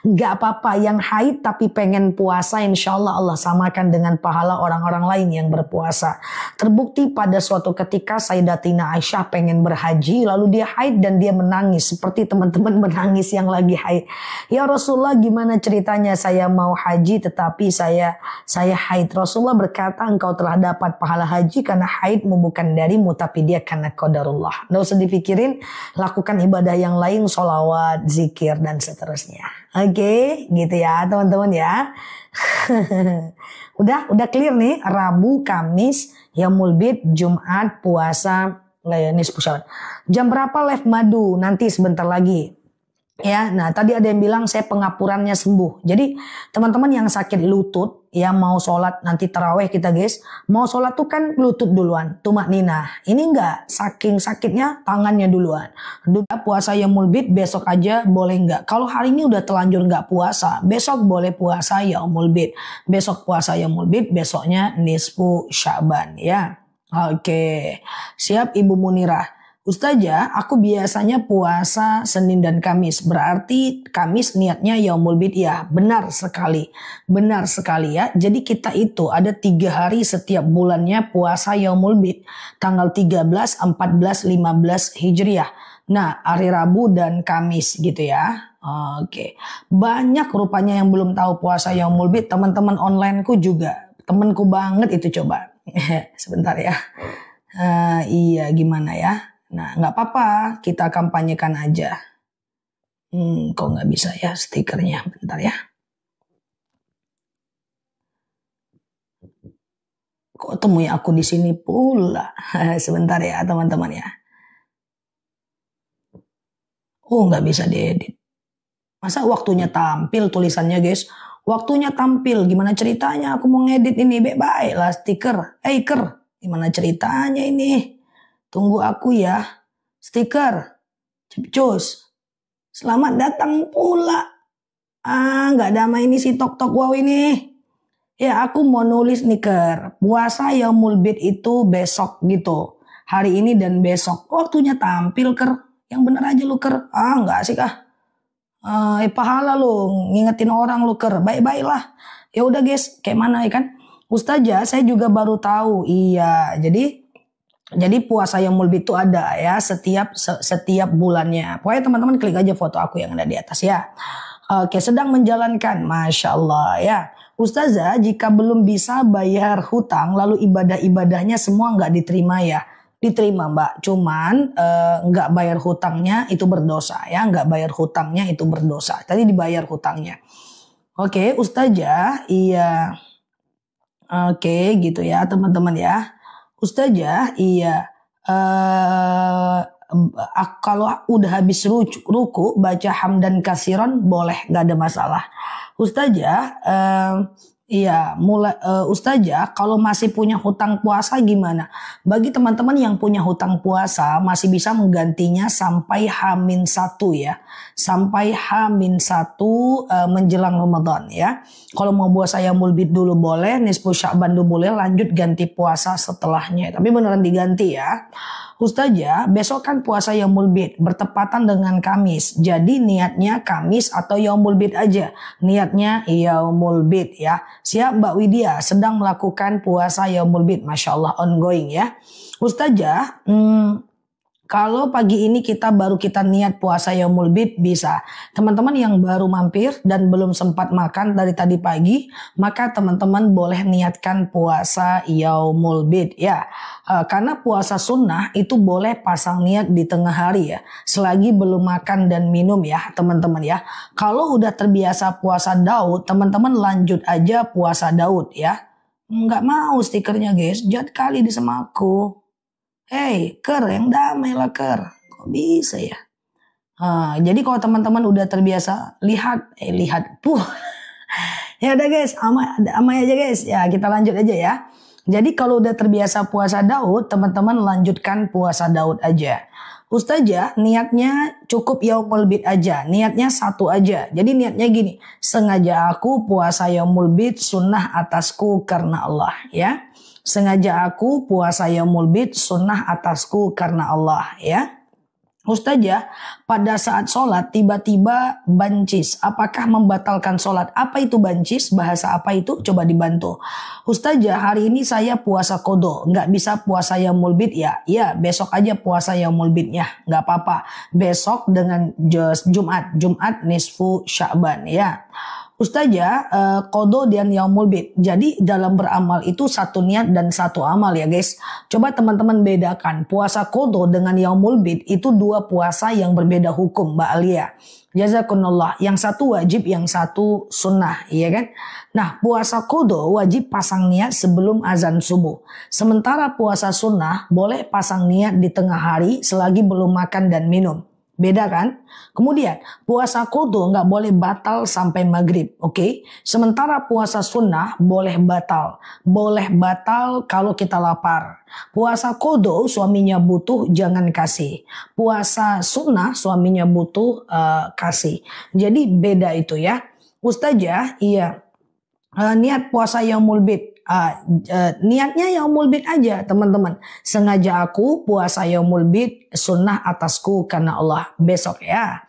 Nggak apa-apa yang haid tapi pengen puasa, insya Allah Allah samakan dengan pahala orang-orang lain yang berpuasa. Terbukti pada suatu ketika Sayyidatina Aisyah pengen berhaji lalu dia haid dan dia menangis seperti teman-teman menangis yang lagi haid. Ya Rasulullah, gimana ceritanya saya mau haji tetapi saya haid? Rasulullah berkata, engkau telah dapat pahala haji karena haidmu bukan darimu tapi dia karena qadarullah. Nggak usah dipikirin, lakukan ibadah yang lain, sholawat, zikir dan seterusnya. Oke, gitu ya teman-teman ya. Udah clear nih, Rabu, Kamis, Yaumul Bid, Jumat, puasa, nisfu Sya'ban. Jam berapa live madu? Nanti sebentar lagi. Ya, nah tadi ada yang bilang saya pengapurannya sembuh. Jadi teman-teman yang sakit lutut, ya mau sholat nanti taraweh kita guys, mau sholat tuh kan lutut duluan, tumakninah. Ini enggak, saking sakitnya tangannya duluan. Udah puasa Yaumul Bid besok aja boleh enggak? Kalau hari ini udah telanjur enggak puasa, besok boleh puasa Yaumul Bid. Besok puasa Yaumul Bid, besoknya nisfu Sya'ban ya. Oke, siap Ibu Munirah. Ustazah, aku biasanya puasa Senin dan Kamis. Berarti Kamis niatnya Yaumul Bid ya. Benar sekali. Benar sekali ya. Jadi kita itu ada 3 hari setiap bulannya puasa Yaumul Bid. Tanggal 13, 14, 15 Hijriah. Nah, hari Rabu dan Kamis gitu ya. Oke. Banyak rupanya yang belum tahu puasa Yaumul Bid. Teman-teman onlineku juga. Temenku banget itu coba. Sebentar ya. Iya gimana ya. Nah, nggak apa-apa, kita kampanyekan aja. Kok nggak bisa ya stikernya? Bentar ya. Kok temui aku di sini pula? Sebentar ya, teman-teman ya. Oh, nggak bisa diedit. Masa waktunya tampil tulisannya, guys? Waktunya tampil. Gimana ceritanya? Aku mau ngedit ini. Baiklah, stiker. Gimana ceritanya ini? Tunggu aku ya. Stiker. Cipcus. Selamat datang pula. Nggak damai ini si tok-tok wow ini. Ya aku mau nulis nih Ker. Puasa Yaumul Bid itu besok gitu. Hari ini dan besok. Waktunya tampil Ker. Yang bener aja lu Ker. Nggak sih kah. Pahala lu. Ngingetin orang lu Ker. Baik-baiklah. Ya udah guys. Kayak mana ya kan. Ustazah saya juga baru tahu. Iya. Jadi puasa Yaumul Bid itu ada ya setiap bulannya. Pokoknya teman-teman klik aja foto aku yang ada di atas ya. Oke, sedang menjalankan, Masya Allah ya. Ustazah, jika belum bisa bayar hutang lalu ibadah-ibadahnya semua nggak diterima ya. Diterima Mbak, cuman nggak bayar hutangnya itu berdosa ya. Nggak bayar hutangnya itu berdosa. Tadi dibayar hutangnya. Oke, Ustazah, iya. Oke, gitu ya teman-teman ya. Ustazah, iya. Kalau udah habis ruku baca hamdan kasiron boleh, nggak ada masalah. Ustazah, Ustazah, kalau masih punya hutang puasa gimana? Bagi teman-teman yang punya hutang puasa masih bisa menggantinya sampai H-1 ya. Sampai H-1 menjelang Ramadan ya. Kalau mau puasa Yaumul Bid dulu boleh, nisfu Sya'ban dulu boleh, lanjut ganti puasa setelahnya. Tapi beneran diganti ya. Ustazah, besok kan puasa Yaumul Bid bertepatan dengan Kamis. Jadi niatnya Kamis atau Yaumul Bid aja. Niatnya Yaumul Bid ya. Siap Mbak Widya, sedang melakukan puasa Yaumul Bid. Masya Allah, ongoing ya. Ustazah, kalau pagi ini kita niat puasa Yaumul Bid bisa. Teman-teman yang baru mampir dan belum sempat makan dari tadi pagi, maka teman-teman boleh niatkan puasa Yaumul Bid ya. Karena puasa sunnah itu boleh pasang niat di tengah hari ya. Selagi belum makan dan minum ya teman-teman ya. Kalau udah terbiasa puasa Daud, teman-teman lanjut aja puasa Daud ya. Nggak mau stikernya guys, jahat kali di sama aku. Hey, Ker, yang damai lah Ker. Kok bisa ya? Jadi kalau teman-teman udah terbiasa lihat. Ya udah guys, amai aja guys. Ya kita lanjut aja ya. Jadi kalau udah terbiasa puasa Daud, teman-teman lanjutkan puasa Daud aja. Ustazah, niatnya cukup Yaumul Bid aja. Niatnya 1 aja. Jadi niatnya gini. Sengaja aku puasa Yaumul Bid sunnah atasku karena Allah ya. Sengaja aku puasa Yaumul Bid sunnah atasku karena Allah ya. Ustazah, pada saat sholat tiba-tiba bancis. Apakah membatalkan sholat? Apa itu bancis? Bahasa apa itu? Coba dibantu. Ustazah, hari ini saya puasa kodo. Nggak bisa puasa yaumul bid ya? Ya, besok aja puasa yaumul bidnya. Nggak apa-apa. Besok dengan Jumat. Jumat nisfu Sya'ban ya. Ustazah, kodo dan yaumul bid. Jadi dalam beramal itu satu niat dan satu amal ya guys. Coba teman-teman bedakan. Puasa kodo dengan yaumul bid itu dua puasa yang berbeda hukum Mbak Alia. Jazakumullah. Yang satu wajib, yang satu sunnah. Iya kan? Nah, puasa kodo wajib pasang niat sebelum azan subuh. Sementara puasa sunnah boleh pasang niat di tengah hari selagi belum makan dan minum. Beda kan? Kemudian puasa kodo nggak boleh batal sampai maghrib, oke? Sementara puasa sunnah boleh batal. Boleh batal kalau kita lapar. Puasa kodo suaminya butuh jangan kasih. Puasa sunnah suaminya butuh kasih. Jadi beda itu ya. Ustazah, iya. Niat puasa yaumul bid. Niatnya yaumul bid aja teman-teman. Sengaja aku puasa yaumul bid sunnah atasku karena Allah. Besok ya.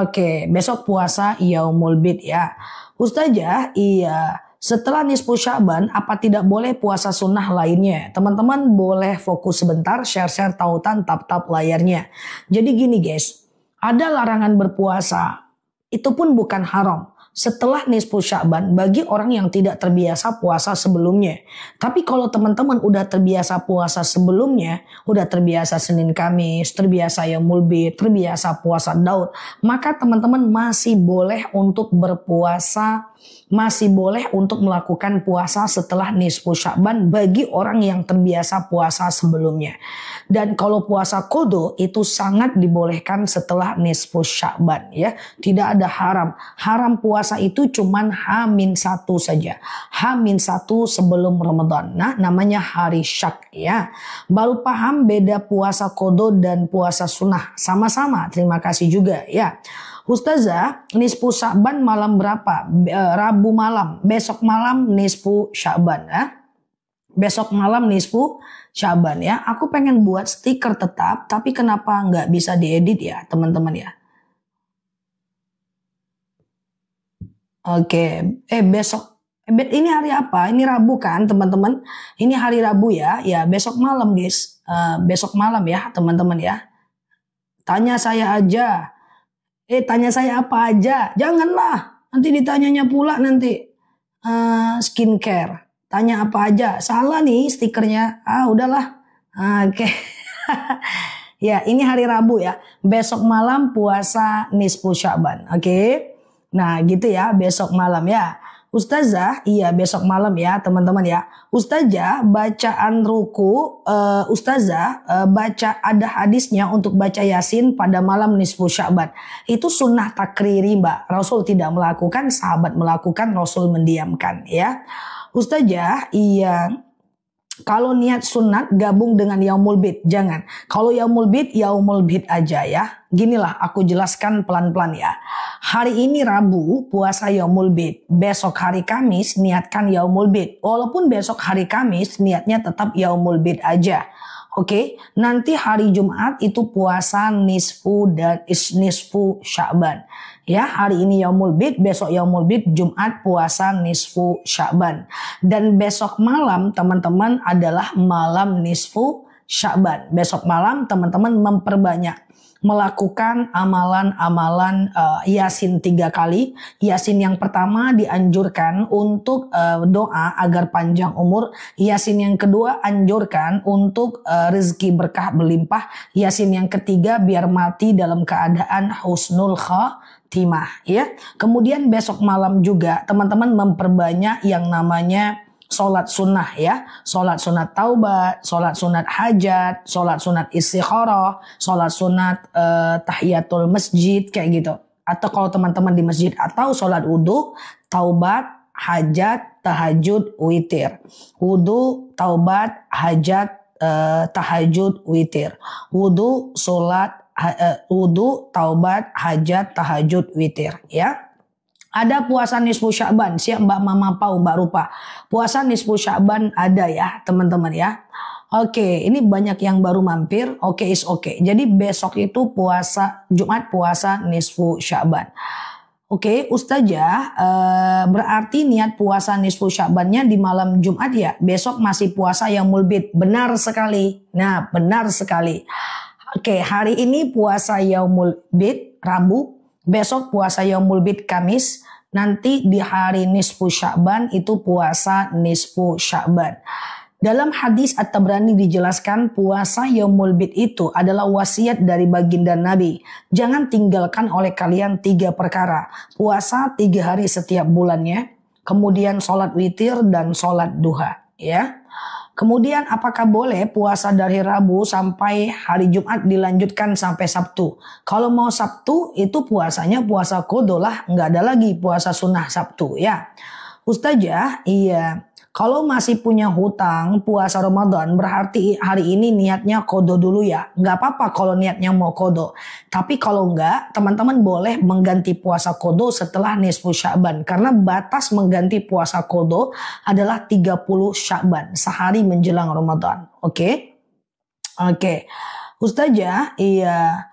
Oke, besok puasa yaumul bid ya. Ustazah, iya. Setelah nisfu Sya'ban, apa tidak boleh puasa sunnah lainnya? Teman-teman boleh fokus sebentar, share-share tautan, tap-tap layarnya. Jadi gini guys, ada larangan berpuasa. Itu pun bukan haram. Setelah nisfu Sya'ban bagi orang yang tidak terbiasa puasa sebelumnya. Tapi kalau teman-teman udah terbiasa puasa sebelumnya, udah terbiasa Senin Kamis, terbiasa yaumul bid, terbiasa puasa Daud, maka teman-teman masih boleh untuk berpuasa, masih boleh untuk melakukan puasa setelah nisfu Sya'ban bagi orang yang terbiasa puasa sebelumnya. Dan kalau puasa kodo itu sangat dibolehkan setelah nisfu Sya'ban ya. Tidak ada haram. Haram puasa itu cuman H-1 saja. H-1 sebelum Ramadan. Nah, namanya hari syak ya. Baru paham beda puasa kodo dan puasa sunnah. Sama-sama. Terima kasih juga ya. Ustazah, nisfu Sya'ban malam berapa? Rabu malam. Besok malam nisfu Sya'ban ya. Besok malam nisfu Sya'ban ya. Aku pengen buat stiker tetap, tapi kenapa nggak bisa diedit ya teman-teman ya? Oke, besok. Ini hari apa? Ini Rabu kan teman-teman? Ini hari Rabu ya. Ya besok malam guys. Besok malam ya teman-teman ya. Tanya saya aja. Tanya saya apa aja. Janganlah. Nanti ditanyanya pula nanti. Skincare. Tanya apa aja. Salah nih stikernya. Udahlah. Oke. Ya, ini hari Rabu ya. Besok malam puasa nisfu Sya'ban. Oke. Nah, gitu ya. Besok malam ya. Ustazah, iya besok malam ya teman-teman ya. Ustazah bacaan ruku, Ustazah baca ada hadisnya untuk baca Yasin pada malam nisfu Sya'ban. Itu sunnah takriri Mbak. Rasul tidak melakukan, sahabat melakukan, Rasul mendiamkan ya. Ustazah, iya. Kalau niat sunat gabung dengan yaumul bid, jangan. Kalau yaumul bid aja ya. Ginilah aku jelaskan pelan-pelan ya. Hari ini Rabu puasa yaumul bid. Besok hari Kamis niatkan yaumul bid. Walaupun besok hari Kamis niatnya tetap yaumul bid aja. Oke, nanti hari Jumat itu puasa nisfu Sya'ban. Ya, hari ini yaumul bid, besok yaumul bid, Jumat puasa nisfu Sya'ban. Dan besok malam teman-teman adalah malam nisfu Sya'ban. Besok malam teman-teman memperbanyak melakukan amalan-amalan Yasin 3 kali. Yasin yang pertama dianjurkan untuk doa agar panjang umur. Yasin yang kedua anjurkan untuk rezeki berkah berlimpah. Yasin yang ketiga biar mati dalam keadaan husnul khatimah ya. Kemudian besok malam juga teman-teman memperbanyak yang namanya sholat sunnah ya, sholat sunat taubat, sholat sunat hajat, sholat sunat istikharah, sholat sunat tahiyatul masjid kayak gitu. Atau kalau teman-teman di masjid atau sholat wudhu, taubat, hajat, tahajud, witir. Wudhu, taubat, hajat, tahajud, witir. Wudhu, sholat, wudhu, taubat, hajat, tahajud, witir ya. Ada puasa nisfu Sya'ban, siap Mbak Mama Pau, Mbak Rupa. Puasa nisfu Sya'ban ada ya teman-teman ya. Oke, ini banyak yang baru mampir. Oke, is oke. Jadi besok itu puasa, Jumat puasa nisfu Sya'ban. Oke, Ustazah, berarti niat puasa nisfu Sya'bannya di malam Jumat ya? Besok masih puasa Yaumul Bid. Benar sekali. Nah, benar sekali. Oke, hari ini puasa Yaumul Bid, Rabu. Besok puasa Yaumul Bid, Kamis. Nanti di hari nisfu Sya'ban itu puasa nisfu Sya'ban. Dalam hadis At-Tabrani dijelaskan puasa Yaumul Bid itu adalah wasiat dari baginda Nabi. Jangan tinggalkan oleh kalian 3 perkara. Puasa 3 hari setiap bulannya. Kemudian sholat witir dan sholat duha. Ya. Kemudian apakah boleh puasa dari Rabu sampai hari Jumat dilanjutkan sampai Sabtu? Kalau mau Sabtu itu puasanya puasa qadha lah. Nggak ada lagi puasa sunnah Sabtu ya. Ustazah, iya. Kalau masih punya hutang puasa Ramadan berarti hari ini niatnya qadha dulu ya. Nggak apa-apa kalau niatnya mau qadha. Tapi kalau nggak, teman-teman boleh mengganti puasa qadha setelah nisfu Sya'ban. Karena batas mengganti puasa qadha adalah 30 Sya'ban. Sehari menjelang Ramadan. Oke? Oke. Ustazah, iya.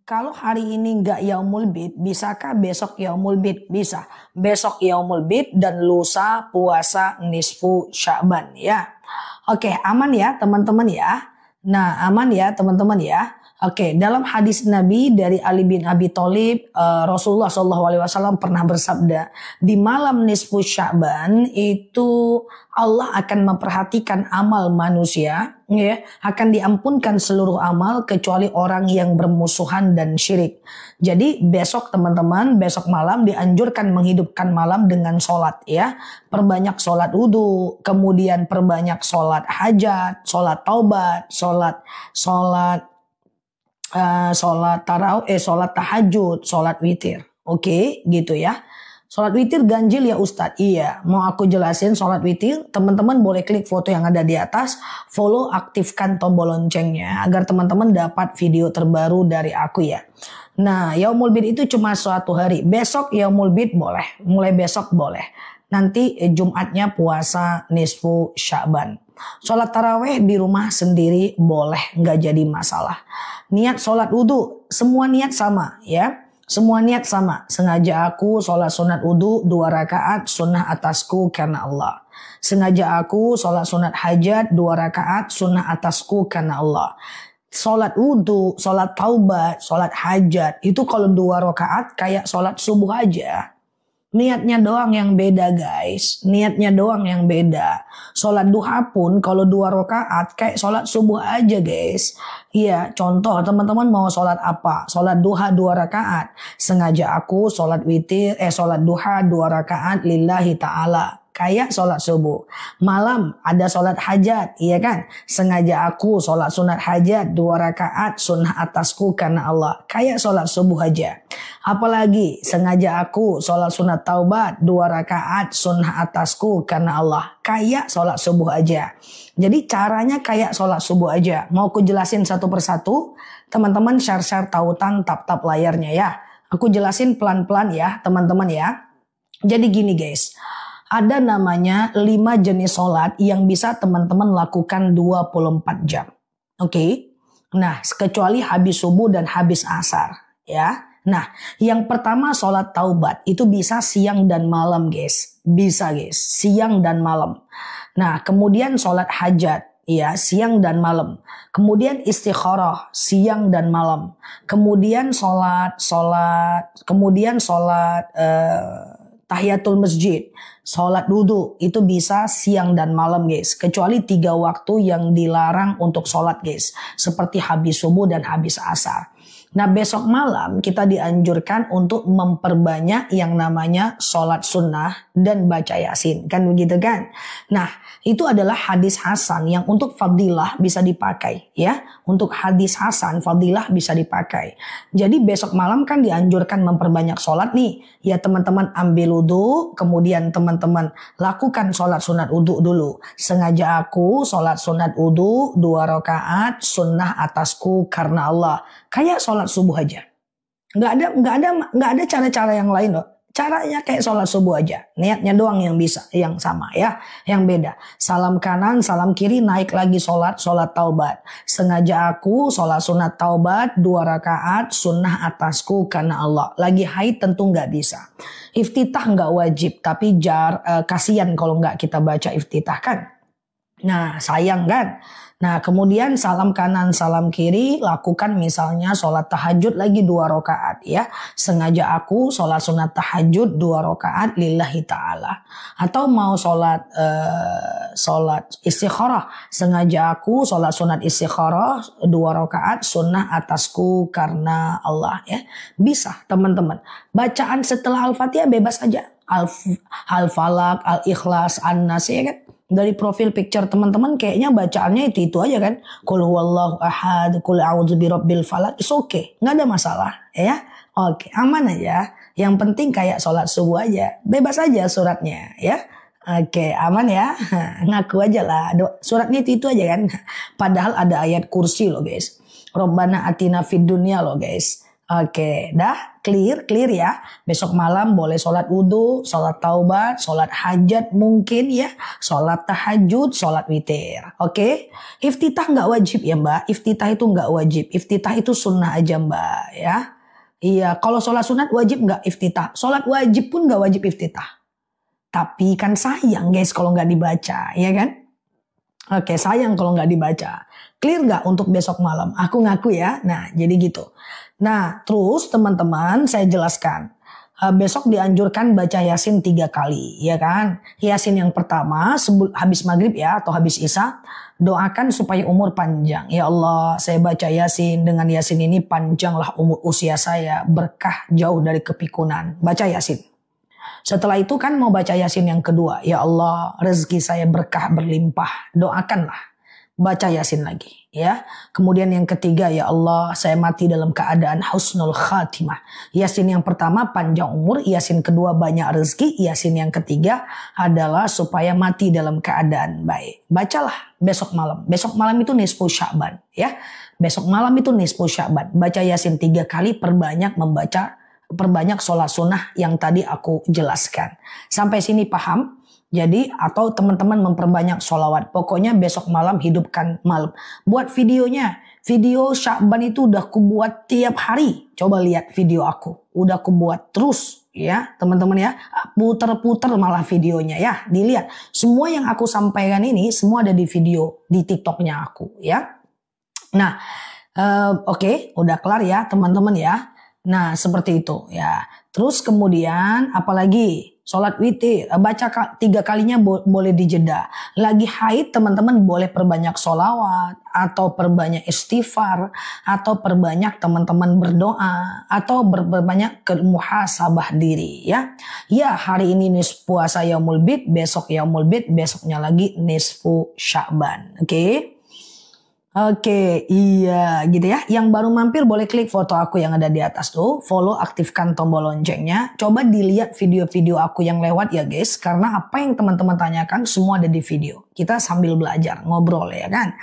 Kalau hari ini nggak Yaumul Bid, bisakah besok Yaumul Bid? Bisa. Besok Yaumul Bid dan lusa puasa nisfu Sya'ban ya. Oke, aman ya teman-teman ya. Nah, aman ya teman-teman ya. Oke, dalam hadis Nabi dari Ali bin Abi Thalib, Rasulullah SAW pernah bersabda, di malam nisfu Sya'ban itu Allah akan memperhatikan amal manusia, ya, akan diampunkan seluruh amal kecuali orang yang bermusuhan dan syirik. Jadi besok teman-teman, besok malam dianjurkan menghidupkan malam dengan sholat ya. Perbanyak sholat wudhu, kemudian perbanyak sholat hajat, sholat taubat, sholat tarawih, sholat tahajud, sholat witir. Oke, gitu ya. Sholat witir ganjil ya Ustadz? Iya, mau aku jelasin sholat witir, teman-teman boleh klik foto yang ada di atas, follow, aktifkan tombol loncengnya agar teman-teman dapat video terbaru dari aku ya. Nah, Yaumul Bid itu cuma suatu hari. Besok Yaumul Bid boleh, mulai besok boleh. Nanti Jumatnya puasa nisfu Sya'ban. Sholat tarawih di rumah sendiri boleh, nggak jadi masalah. Niat sholat wudhu, semua niat sama ya. Semua niat sama. Sengaja aku sholat sunat wudhu 2 rakaat sunnah atasku karena Allah. Sengaja aku sholat sunat hajat 2 rakaat sunnah atasku karena Allah. Sholat wudhu, sholat taubat, sholat hajat itu kalau 2 rakaat kayak sholat subuh aja. Niatnya doang yang beda guys. Niatnya doang yang beda. Sholat duha pun kalau 2 rakaat kayak sholat subuh aja guys. Iya, contoh teman-teman mau sholat apa? Sholat duha 2 rakaat. Sengaja aku sholat witir, sholat duha 2 rakaat lillahi ta'ala. Kayak sholat subuh. Malam ada sholat hajat, iya kan? Sengaja aku sholat sunat hajat 2 rakaat sunnah atasku karena Allah. Kayak sholat subuh aja. Apalagi sengaja aku sholat sunat taubat 2 rakaat sunnah atasku karena Allah. Kayak sholat subuh aja. Jadi caranya kayak sholat subuh aja. Mau aku jelasin satu persatu? Teman-teman share-share tautan tap-tap layarnya ya. Aku jelasin pelan-pelan ya teman-teman ya. Jadi gini guys. Ada namanya 5 jenis sholat yang bisa teman-teman lakukan 24 jam. Oke? Nah, kecuali habis subuh dan habis asar. Ya. Nah, yang pertama sholat taubat. Itu bisa siang dan malam guys. Bisa guys. Siang dan malam. Nah, kemudian sholat hajat. Ya, siang dan malam. Kemudian istikharah. Siang dan malam. Kemudian sholat tahiyatul masjid, sholat wudhu itu bisa siang dan malam guys. Kecuali 3 waktu yang dilarang untuk sholat guys. Seperti habis subuh dan habis asar. Nah besok malam kita dianjurkan untuk memperbanyak yang namanya sholat sunnah dan baca yasin. Kan begitu kan? Nah itu adalah hadis hasan yang untuk fadilah bisa dipakai ya. Untuk hadis hasan fadilah bisa dipakai. Jadi besok malam kan dianjurkan memperbanyak sholat nih. Ya teman-teman ambil wudhu. Kemudian teman-teman lakukan sholat sunat wudhu dulu. Sengaja aku sholat sunat wudhu 2 rakaat sunnah atasku karena Allah. Kayak sholat subuh aja. Nggak ada cara-cara yang lain loh. Caranya kayak sholat subuh aja. Niatnya doang yang bisa, yang sama ya. Yang beda. Salam kanan, salam kiri, naik lagi sholat taubat. Sengaja aku sholat sunat taubat 2 rakaat sunnah atasku karena Allah. Lagi haid tentu nggak bisa. Iftitah nggak wajib, tapi kasihan kalau nggak kita baca iftitah kan. Nah sayang kan. Nah kemudian salam kanan salam kiri, lakukan misalnya sholat tahajud lagi 2 rakaat ya. Sengaja aku sholat sunat tahajud 2 rakaat lillahi ta'ala. Atau mau sholat istikharah, sengaja aku sholat sunat istikharah 2 rakaat sunnah atasku karena Allah ya. Bisa teman-teman. Bacaan setelah Al-Fatihah bebas aja. Al-Falaq, Al-Ikhlas, An-Nas ya kan. Dari profil picture teman-teman kayaknya bacaannya itu aja kan. Qul huwallahu ahad, qul a'udzu birabbil falaq. It's okay, nggak ada masalah ya. Oke, aman aja. Yang penting kayak sholat subuh aja. Bebas aja suratnya ya. Oke, aman ya. Ngaku aja lah. Suratnya itu aja kan. Padahal ada ayat kursi loh guys. Rabbana atina fid dunya loh guys. Oke, dah clear ya. Besok malam boleh sholat wudhu, sholat taubat, sholat hajat mungkin ya, sholat tahajud, sholat witir. Oke, iftitah nggak wajib ya mbak. Iftitah itu nggak wajib. Iftitah itu sunnah aja mbak ya. Iya, kalau sholat sunat wajib nggak iftitah. Sholat wajib pun nggak wajib iftitah. Tapi kan sayang guys kalau nggak dibaca, ya kan? Oke, sayang kalau nggak dibaca. Clear nggak untuk besok malam? Aku ngaku ya. Nah, jadi gitu. Nah, terus teman-teman saya jelaskan. Besok dianjurkan baca Yasin 3 kali, ya kan? Yasin yang pertama habis maghrib ya atau habis isya, doakan supaya umur panjang. Ya Allah, saya baca Yasin, dengan Yasin ini panjanglah umur usia saya, berkah jauh dari kepikunan. Baca Yasin. Setelah itu kan mau baca Yasin yang kedua. Ya Allah, rezeki saya berkah berlimpah. Doakanlah. Baca Yasin lagi ya. Kemudian yang ketiga, ya Allah saya mati dalam keadaan husnul khatimah. Yasin yang pertama panjang umur, Yasin kedua banyak rezeki, Yasin yang ketiga adalah supaya mati dalam keadaan baik. Bacalah besok malam. Besok malam itu nisfu Sya'ban ya. Besok malam itu nisfu Sya'ban. Baca Yasin 3 kali, perbanyak sholat sunnah yang tadi aku jelaskan. Sampai sini paham? Jadi atau teman-teman memperbanyak sholawat. Pokoknya besok malam hidupkan malam. Buat videonya. Video Sya'ban itu udah aku buat tiap hari. Coba lihat video aku. Udah aku buat terus ya teman-teman ya. Puter-puter malah videonya ya. Dilihat. Semua yang aku sampaikan ini semua ada di video di TikToknya aku ya. Nah oke, udah kelar ya teman-teman ya. Nah seperti itu ya. Terus kemudian apalagi? Sholat witir, baca 3 kalinya boleh dijeda. Lagi haid teman-teman boleh perbanyak sholawat, atau perbanyak istighfar, atau perbanyak teman-teman berdoa, atau berbanyak muhasabah diri ya. Ya hari ini nisfu puasa yaumul bid, besok yaumul bid, besoknya lagi nisfu Sya'ban. Oke, iya gitu ya. Yang baru mampir boleh klik foto aku yang ada di atas tuh. Follow, aktifkan tombol loncengnya. Coba dilihat video-video aku yang lewat ya guys. Karena apa yang teman-teman tanyakan semua ada di video. Kita sambil belajar, ngobrol ya kan.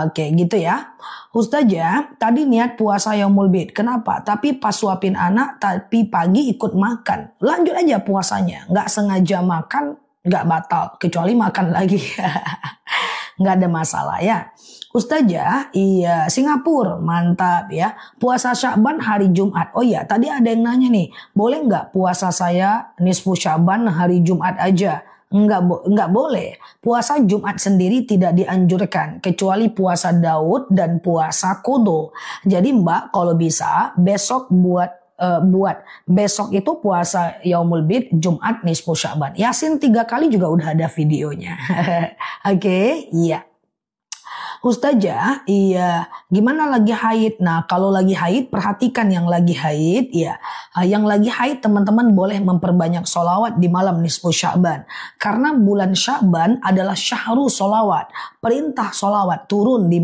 Oke gitu ya. Ustazah, tadi niat puasa yaumul bid. Kenapa? Tapi pas suapin anak, tapi pagi ikut makan. Lanjut aja puasanya. Nggak sengaja makan, nggak batal. Kecuali makan lagi. Nggak ada masalah ya. Ustazah, iya Singapura, mantap ya. Puasa Sya'ban hari Jumat. Oh iya, tadi ada yang nanya nih, boleh nggak puasa saya nisfu Sya'ban hari Jumat aja? Nggak boleh. Puasa Jumat sendiri tidak dianjurkan, kecuali puasa Daud dan puasa Qadha. Jadi mbak, kalau bisa besok buat besok itu puasa yaumul bid, Jumat nisfu Sya'ban. Yasin 3 kali juga udah ada videonya. Oke, iya. Ustazah, iya, gimana lagi haid? Nah, kalau lagi haid, perhatikan yang lagi haid, ya. Yang lagi haid, teman-teman boleh memperbanyak sholawat di malam nisfu Sya'ban. Karena bulan Sya'ban adalah syahru sholawat. Perintah sholawat turun di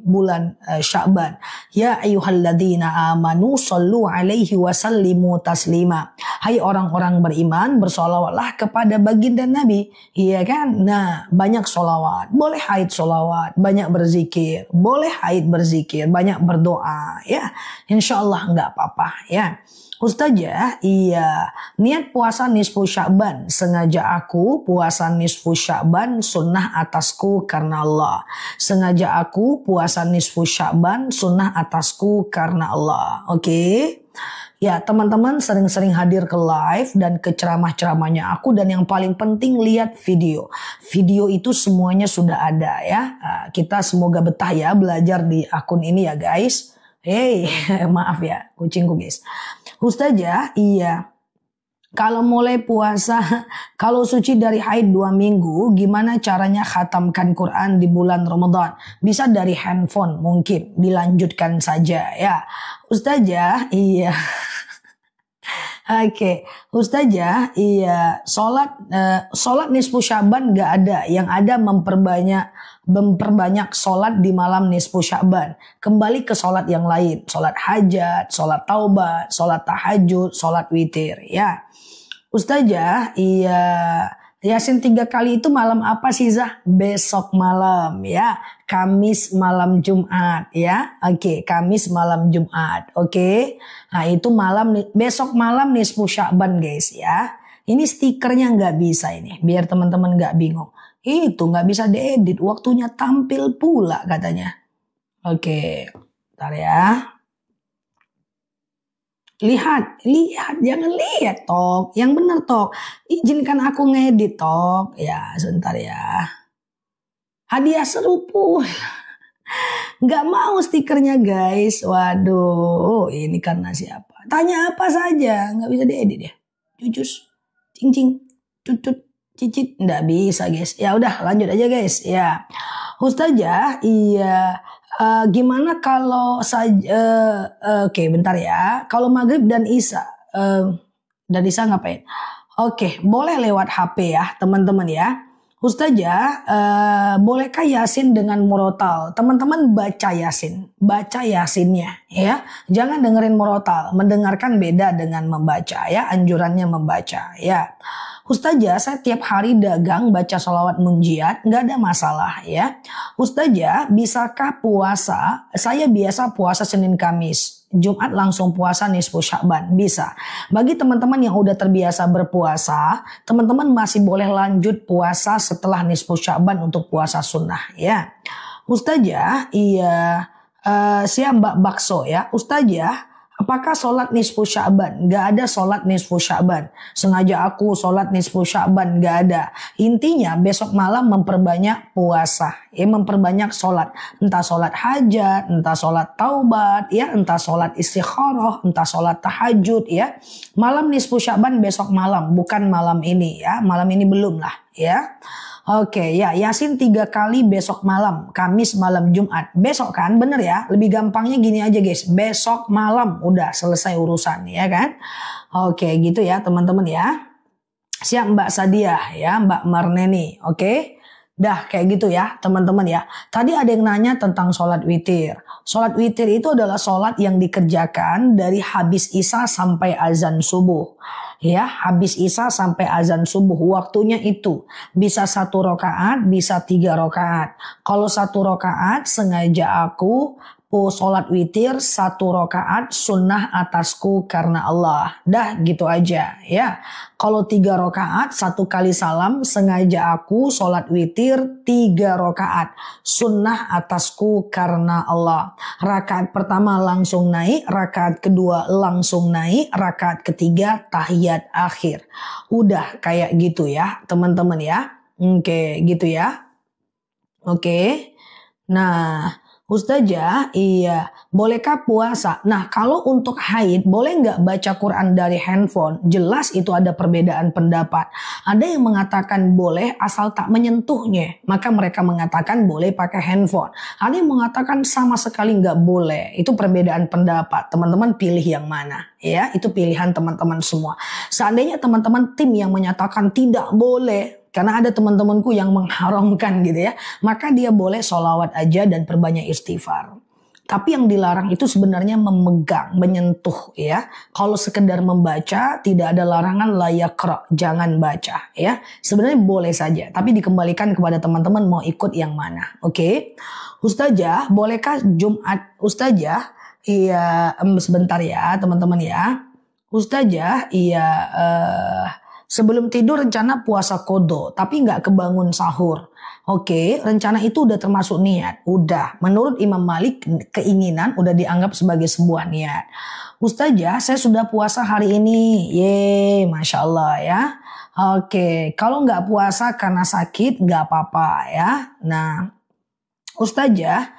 bulan Sya'ban. Ya ayyuhalladzina amanu shollu alaihi wasallimu taslima. Hai orang-orang beriman, bersolawatlah kepada baginda Nabi. Iya kan? Nah, banyak sholawat. Boleh haid sholawat, banyak berzikir, boleh haid berzikir, banyak berdoa ya, insya Allah nggak apa-apa ya. Ustazah, iya, niat puasa nisfu Sya'ban. Sengaja aku puasa nisfu Sya'ban sunnah atasku karena Allah. Sengaja aku puasa nisfu Sya'ban sunnah atasku karena Allah. Oke? Ya, teman-teman sering-sering hadir ke live dan ke ceramah-ceramahnya aku. Dan yang paling penting lihat video. Video itu semuanya sudah ada ya. Kita semoga betah ya belajar di akun ini ya guys. Hey, maaf ya kucingku guys. Ustazah, iya. Kalau mulai puasa, kalau suci dari haid 2 minggu, gimana caranya khatamkan Quran di bulan Ramadan? Bisa dari handphone mungkin, dilanjutkan saja ya. Ustazah, iya. Oke, Ustazah, iya, sholat nisfu Sya'ban nggak ada. Yang ada memperbanyak sholat di malam nisfu Sya'ban. Kembali ke sholat yang lain, sholat hajat, sholat taubat, sholat tahajud, sholat witir, ya. Ustazah, iya, Yasin 3 kali itu malam apa sih Zah? Besok malam ya. Kamis malam Jumat ya. Oke, Kamis malam Jumat. Oke. Nah, itu besok malam nisfu Sya'ban guys ya. Ini stikernya nggak bisa ini. Biar teman-teman nggak bingung. Itu nggak bisa diedit. Waktunya tampil pula katanya. Oke. Bentar ya. Lihat, jangan lihat Tok, yang bener Tok, izinkan aku ngedit Tok, ya sebentar ya. Hadiah serupu, nggak mau stikernya guys, waduh, ini karena siapa? Tanya apa saja, nggak bisa diedit ya, cucus, cing, tutut, cicit, nggak bisa guys, ya udah lanjut aja guys, ya. Ustazah, iya. Gimana kalau oke bentar ya. Kalau maghrib dan isya ngapain? Oke, boleh lewat HP ya teman-teman ya. Ustazah, bolehkah Yasin dengan murotal? Teman-teman baca Yasinnya ya. Jangan dengerin murotal. Mendengarkan beda dengan membaca ya. Anjurannya membaca ya. Ustazah, saya tiap hari dagang baca sholawat munjiat, nggak ada masalah ya. Ustazah, bisakah puasa? Saya biasa puasa Senin Kamis, Jumat langsung puasa nisfu Sya'ban, bisa. Bagi teman-teman yang udah terbiasa berpuasa, teman-teman masih boleh lanjut puasa setelah nisfu Sya'ban untuk puasa sunnah ya. Ustazah, iya, siap Mbak Bakso ya. Ustazah, apakah sholat nisfu Sya'ban? Gak ada sholat nisfu Sya'ban. Sengaja aku sholat nisfu Sya'ban, gak ada. Intinya besok malam memperbanyak puasa. Ya, memperbanyak sholat. Entah sholat hajat, entah sholat taubat, ya, entah sholat istikharah, entah sholat tahajud. Ya. Malam nisfu Sya'ban besok malam, bukan malam ini. Ya. Malam ini belum lah. Ya. Oke, ya Yasin 3 kali besok malam, Kamis malam Jumat. Besok kan, bener ya? Lebih gampangnya gini aja guys, besok malam udah selesai urusan ya kan? Oke, gitu ya teman-teman ya. Siap Mbak Sadiah ya, Mbak Marneni, oke? Dah kayak gitu ya teman-teman ya. Tadi ada yang nanya tentang sholat witir. Sholat witir itu adalah sholat yang dikerjakan dari habis isya sampai azan subuh. Ya, habis isya sampai azan subuh, waktunya itu bisa 1 rakaat, bisa 3 rakaat. Kalau 1 rakaat sengaja aku sholat witir 1 rakaat sunnah atasku karena Allah. Dah gitu aja ya. Kalau 3 rakaat 1 kali salam sengaja aku sholat witir 3 rakaat sunnah atasku karena Allah. Rakaat pertama langsung naik, rakaat kedua langsung naik, rakaat ketiga tahiyat akhir. Udah kayak gitu ya teman-teman ya. Oke gitu ya. Oke. Nah, Ustazah, iya, bolehkah puasa? Nah, kalau untuk haid, boleh nggak baca Quran dari handphone? Jelas itu ada perbedaan pendapat. Ada yang mengatakan boleh asal tak menyentuhnya. Maka mereka mengatakan boleh pakai handphone. Ada yang mengatakan sama sekali nggak boleh. Itu perbedaan pendapat. Teman-teman pilih yang mana? Ya, itu pilihan teman-teman semua. Seandainya teman-teman tim yang menyatakan tidak boleh, karena ada teman-temanku yang mengharamkan gitu ya. Maka dia boleh sholawat aja dan perbanyak istighfar. Tapi yang dilarang itu sebenarnya memegang, menyentuh ya. Kalau sekedar membaca tidak ada larangan layak jangan baca ya. Sebenarnya boleh saja. Tapi dikembalikan kepada teman-teman mau ikut yang mana. Oke. Ustazah, bolehkah Jumat? Ustazah, iya sebentar ya teman-teman ya. Ustazah, iya, sebelum tidur rencana puasa kodo, tapi nggak kebangun sahur. Oke, rencana itu udah termasuk niat. Udah, menurut Imam Malik, keinginan udah dianggap sebagai sebuah niat. Ustazah, saya sudah puasa hari ini. Masya Allah ya. Oke, kalau nggak puasa karena sakit, nggak apa-apa ya. Nah, Ustazah,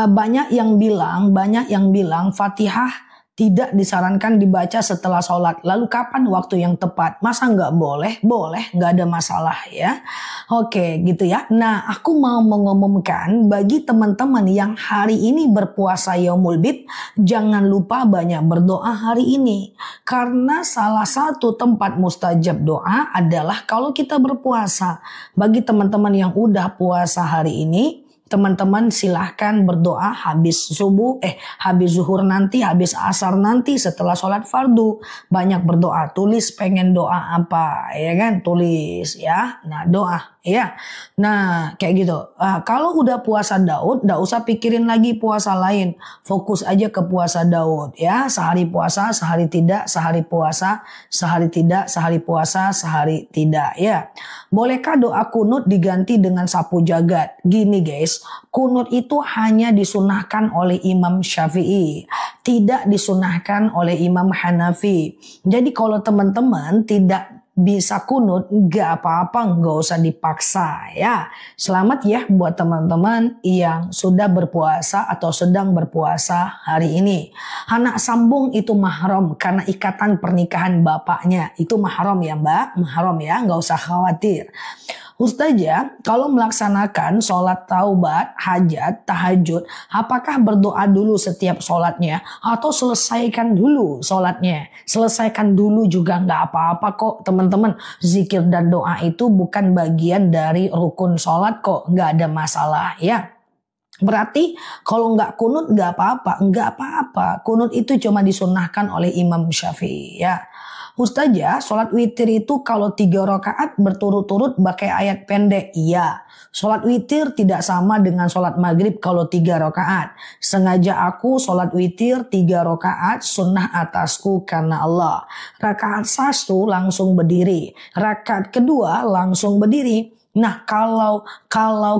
banyak yang bilang Fatihah tidak disarankan dibaca setelah sholat. Lalu kapan waktu yang tepat? Masa nggak boleh? Boleh, nggak ada masalah ya. Oke, gitu ya. Nah, aku mau mengumumkan bagi teman-teman yang hari ini berpuasa Yaumul Bid, jangan lupa banyak berdoa hari ini. Karena salah satu tempat mustajab doa adalah kalau kita berpuasa. Bagi teman-teman yang udah puasa hari ini, teman-teman silahkan berdoa habis zuhur nanti, habis asar nanti, setelah sholat fardu. Banyak berdoa, tulis pengen doa apa, ya kan, tulis ya. Nah, doa ya. Nah, kayak gitu. Kalau udah puasa Daud, nggak usah pikirin lagi puasa lain. Fokus aja ke puasa Daud ya. Sehari puasa, sehari tidak, sehari puasa, sehari tidak, sehari puasa, sehari tidak ya. Bolehkah doa kunut diganti dengan sapu jagat? Gini guys, kunut itu hanya disunahkan oleh Imam Syafi'i, tidak disunahkan oleh Imam Hanafi. Jadi kalau teman-teman tidak bisa kunut, gak apa-apa, gak usah dipaksa ya. Selamat ya buat teman-teman yang sudah berpuasa atau sedang berpuasa hari ini. Anak sambung itu mahram karena ikatan pernikahan bapaknya. Itu mahram ya mbak, mahram ya, gak usah khawatir. Ustazah, kalau melaksanakan sholat taubat, hajat, tahajud, apakah berdoa dulu setiap sholatnya atau selesaikan dulu sholatnya? Selesaikan dulu juga nggak apa-apa kok teman-teman. Zikir dan doa itu bukan bagian dari rukun sholat kok, nggak ada masalah ya. Berarti kalau nggak kunut nggak apa-apa. Kunut itu cuma disunahkan oleh Imam Syafi'i ya. Ustazah, sholat witir itu kalau 3 rakaat berturut-turut pakai ayat pendek. Iya, sholat witir tidak sama dengan sholat maghrib kalau 3 rakaat. Sengaja aku sholat witir 3 rakaat sunnah atasku karena Allah. Rakaat 1 langsung berdiri, rakaat kedua langsung berdiri. Nah, kalau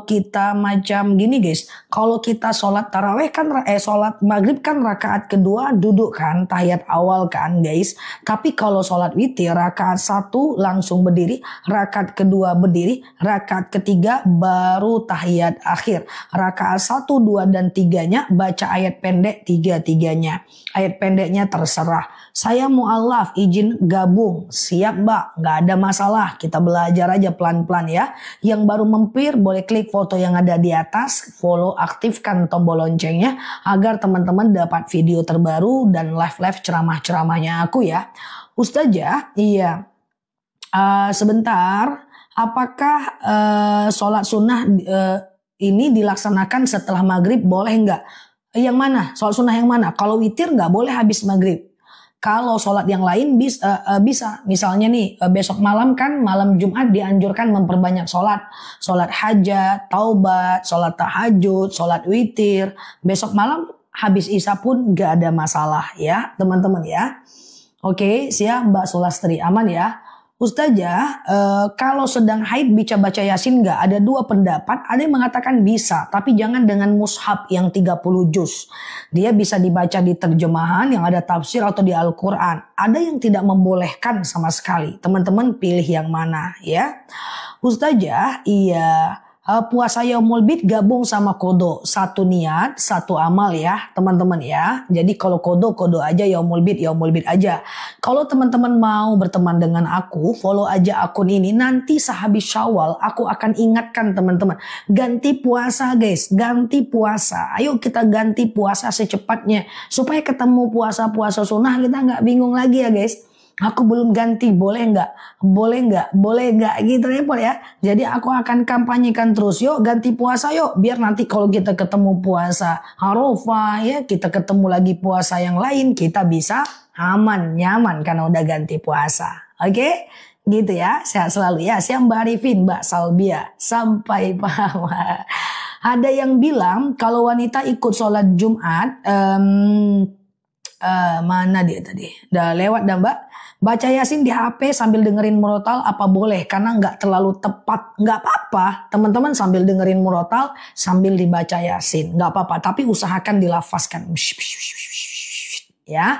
kita macam gini guys, kalau kita sholat taraweh kan sholat maghrib kan rakaat kedua duduk kan, tahiyat awal kan guys. Tapi kalau sholat witir rakaat 1 langsung berdiri, rakaat kedua berdiri, rakaat ketiga baru tahiyat akhir. Rakaat 1, 2 dan 3-nya baca ayat pendek 3-3-nya. Ayat pendeknya terserah. Saya mu'alaf, izin gabung. Siap mbak, nggak ada masalah. Kita belajar aja pelan-pelan ya. Yang baru mampir boleh klik foto yang ada di atas, follow, aktifkan tombol loncengnya agar teman-teman dapat video terbaru dan live-live ceramah-ceramahnya aku ya. Ustazah, iya. Sebentar, apakah sholat sunnah ini dilaksanakan setelah maghrib boleh nggak? Yang mana? Sholat sunnah yang mana? Kalau witir nggak boleh habis maghrib. Kalau sholat yang lain bisa. Misalnya nih besok malam kan malam Jumat dianjurkan memperbanyak sholat. Sholat hajat, taubat, sholat tahajud, sholat witir. Besok malam habis isya pun gak ada masalah ya teman-teman ya. Oke, siap Mbak Sulastri, aman ya. Ustazah, kalau sedang haid bisa baca Yasin nggak? Ada 2 pendapat. Ada yang mengatakan bisa, tapi jangan dengan mushaf yang 30 juz. Dia bisa dibaca di terjemahan yang ada tafsir atau di Al-Quran. Ada yang tidak membolehkan sama sekali. Teman-teman pilih yang mana ya? Ustazah, iya. Puasa Yaumul Bid gabung sama kodo, 1 niat, 1 amal ya teman-teman ya. Jadi kalau kodo aja, Yaumul Bid aja. Kalau teman-teman mau berteman dengan aku, follow aja akun ini. Nanti sehabis Syawal aku akan ingatkan teman-teman, ganti puasa guys, ganti puasa. Ayo kita ganti puasa secepatnya supaya ketemu puasa-puasa sunnah kita nggak bingung lagi ya guys. Aku belum ganti, boleh nggak gitu repot ya. Jadi aku akan kampanyekan terus, yuk ganti puasa yuk, biar nanti kalau kita ketemu puasa Arafah ya, kita ketemu lagi puasa yang lain, kita bisa aman, nyaman karena udah ganti puasa. Oke? Gitu ya, sehat selalu ya. Siap Mbak Arifin, Mbak Salbia, sampai paham. Ada yang bilang kalau wanita ikut sholat Jumat Mana dia tadi? Udah lewat dah Mbak. Baca Yasin di HP sambil dengerin murotal apa boleh? Karena nggak terlalu tepat. Nggak apa-apa. Teman-teman sambil dengerin murotal sambil dibaca Yasin. Nggak apa-apa. Tapi usahakan dilafazkan. Ya.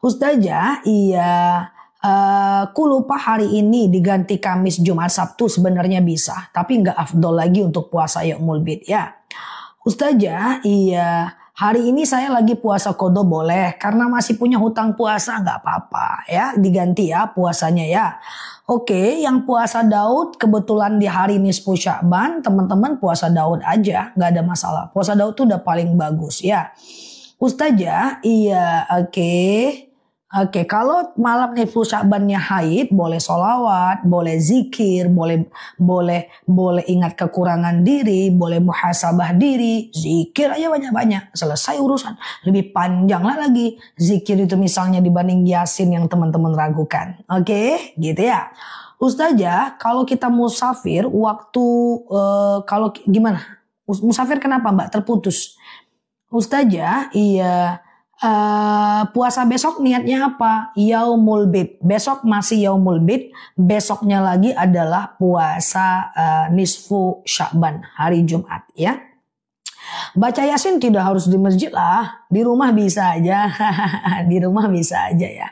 Ustazah, iya. Ku lupa hari ini diganti Kamis, Jumat, Sabtu sebenarnya bisa. Tapi nggak afdol lagi untuk puasa Yaumul Bid ya. Ustazah, iya. Hari ini saya lagi puasa qadha boleh karena masih punya hutang puasa, nggak apa-apa ya, diganti ya puasanya ya. Oke, yang puasa Daud kebetulan di hari nisfu Sya'ban, teman-teman puasa Daud aja, nggak ada masalah. Puasa Daud tuh udah paling bagus ya. Ustazah, iya, oke. Oke, kalau malam nisfu Sya'bannya haid, boleh sholawat, boleh zikir, boleh ingat kekurangan diri, boleh muhasabah diri, zikir aja banyak-banyak, selesai urusan. Lebih panjang lah lagi zikir itu misalnya dibanding Yasin yang teman-teman ragukan. Oke, gitu ya. Ustazah, kalau kita musafir waktu kalau gimana? Musafir kenapa Mbak? Terputus. Ustazah, iya. Puasa besok niatnya apa? Yaumul Bid. Besok masih Yaumul Bid. Besoknya lagi adalah puasa nisfu Sya'ban, hari Jumat ya. Baca Yasin tidak harus di masjid lah. Di rumah bisa aja. Di rumah bisa aja ya.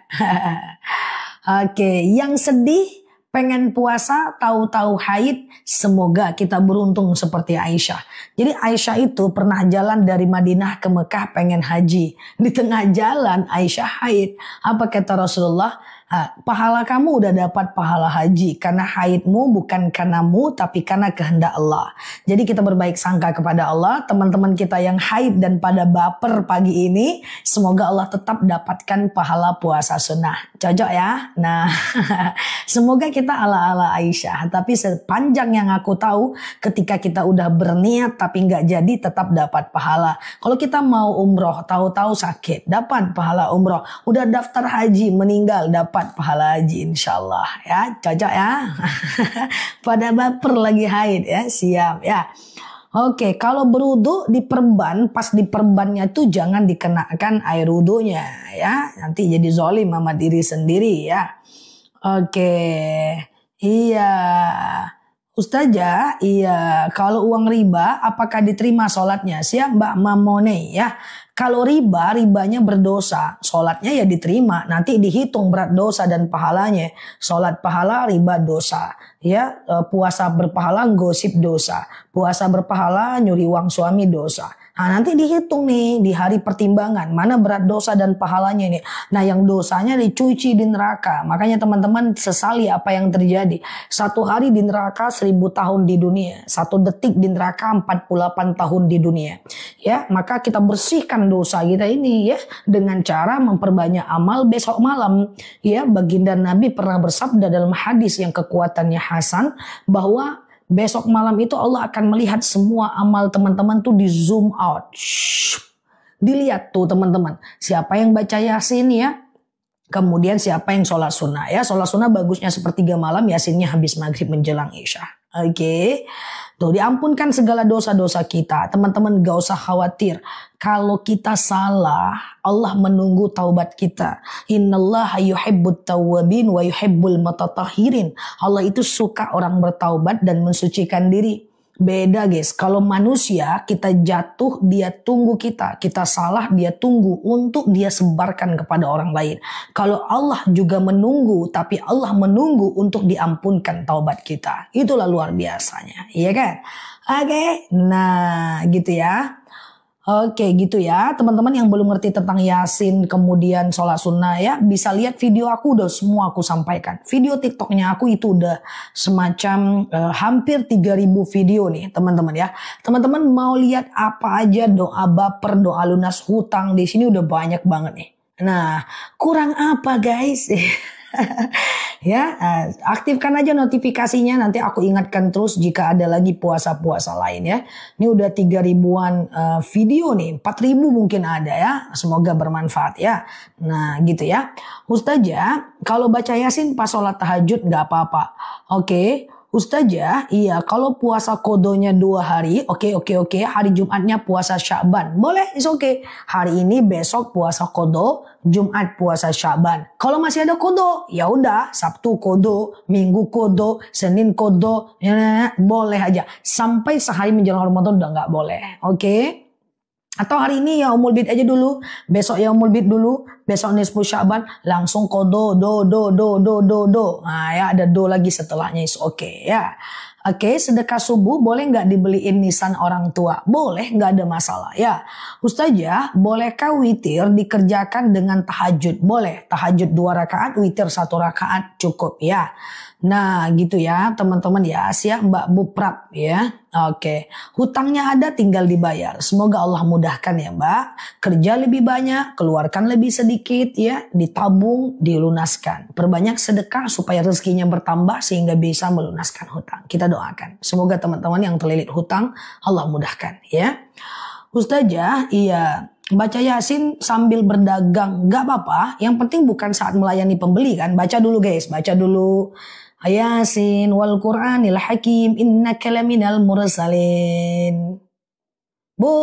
Oke, yang sedih pengen puasa tahu-tahu haid, semoga kita beruntung seperti Aisyah. Jadi Aisyah itu pernah jalan dari Madinah ke Mekah pengen haji. Di tengah jalan Aisyah haid. Apa kata Rasulullah? Pahala kamu udah dapat pahala haji karena haidmu bukan karenamu tapi karena kehendak Allah. Jadi kita berbaik sangka kepada Allah. Teman-teman kita yang haid dan pada baper pagi ini, semoga Allah tetap dapatkan pahala puasa sunnah. Cocok ya? Nah, semoga kita ala-ala Aisyah. Tapi sepanjang yang aku tahu, ketika kita udah berniat tapi nggak jadi, tetap dapat pahala. Kalau kita mau umroh, tahu-tahu sakit, dapat pahala umroh. Udah daftar haji, meninggal, dapat pahala haji insyaallah ya. Cocok ya. Pada baper lagi haid ya, siap ya. Oke, kalau berwudu diperban, pas diperbannya tuh jangan dikenakan air wudunya ya. Nanti jadi zolim sama diri sendiri ya. Oke. Iya. Ustazah, iya. Kalau uang riba apakah diterima sholatnya? Siap Mbak Mamone ya. Kalau ribanya berdosa, sholatnya ya diterima. Nanti dihitung berat dosa dan pahalanya. Sholat pahala, riba dosa. Ya, puasa berpahala, gosip dosa. Puasa berpahala, nyuri uang suami dosa. Nah, nanti dihitung nih di hari pertimbangan mana berat dosa dan pahalanya nih. Nah, yang dosanya dicuci di neraka. Makanya teman-teman sesali apa yang terjadi. 1 hari di neraka 1000 tahun di dunia. 1 detik di neraka 48 tahun di dunia. Ya, maka kita bersihkan dosa kita ini ya dengan cara memperbanyak amal besok malam. Ya, baginda Nabi pernah bersabda dalam hadis yang kekuatannya hasan bahwa besok malam itu Allah akan melihat semua amal teman-teman tuh di zoom out. Dilihat tuh teman-teman. Siapa yang baca Yasin ya. Kemudian siapa yang sholat sunnah ya. Sholat sunnah bagusnya sepertiga malam. Yasinnya habis maghrib menjelang isya. Oke. Tuh diampunkan segala dosa-dosa kita. Teman-teman gak usah khawatir. Kalau kita salah, Allah menunggu taubat kita. Innallaha yuhibbut tawwabin wa yuhibbul mutatahhirin. Allah itu suka orang bertaubat dan mensucikan diri. Beda guys, kalau manusia kita jatuh dia tunggu kita. Kita salah dia tunggu untuk dia sebarkan kepada orang lain. Kalau Allah juga menunggu, tapi Allah menunggu untuk diampunkan taubat kita. Itulah luar biasanya, iya kan? Oke, nah gitu ya. Oke gitu ya teman-teman yang belum ngerti tentang Yasin kemudian sholat sunnah ya bisa lihat video aku udah semua aku sampaikan. Video TikToknya aku itu udah semacam hampir 3000 video nih teman-teman ya. Teman-teman mau lihat apa aja doa baper, doa lunas hutang di sini udah banyak banget nih. Nah kurang apa guys? Ya, aktifkan aja notifikasinya nanti aku ingatkan terus jika ada lagi puasa-puasa lain ya. Ini udah 3000-an video nih, 4000 mungkin ada ya. Semoga bermanfaat ya. Nah, gitu ya. Ustazah, kalau baca Yasin pas sholat tahajud nggak apa-apa. Oke. Ustazah, iya kalau puasa kodonya 2 hari, oke. Hari Jumatnya puasa Sya'ban, boleh, is oke. Hari ini besok puasa kodo, Jumat puasa Sya'ban. Kalau masih ada kodo, ya udah Sabtu kodo, Minggu kodo, Senin kodo, ya, boleh aja. Sampai sehari menjelang Ramadan udah nggak boleh, oke? Atau hari ini ya Yaumul Bid aja dulu, besok Yaumul Bid dulu, besok nisfu Sya'ban, langsung kodo, do. Nah ya ada do lagi setelahnya, is oke ya. Oke, sedekah subuh boleh nggak dibeliin nisan orang tua? Boleh, nggak ada masalah ya. Ustazah, bolehkah witir dikerjakan dengan tahajud? Boleh, tahajud 2 rakaat, witir 1 rakaat cukup ya. Nah gitu ya teman-teman ya, siap Mbak Buprap ya. Oke, hutangnya ada tinggal dibayar. Semoga Allah mudahkan ya Mbak. Kerja lebih banyak, keluarkan lebih sedikit ya, ditabung, dilunaskan. Perbanyak sedekah supaya rezekinya bertambah sehingga bisa melunaskan hutang. Kita doakan. Semoga teman-teman yang terlilit hutang Allah mudahkan ya. Ustazah, iya. Baca Yasin sambil berdagang gak apa-apa. Yang penting bukan saat melayani pembeli kan. Baca dulu guys, baca dulu. Yasin wal Qur'anil Hakim innaka laminal mursalin. Bu,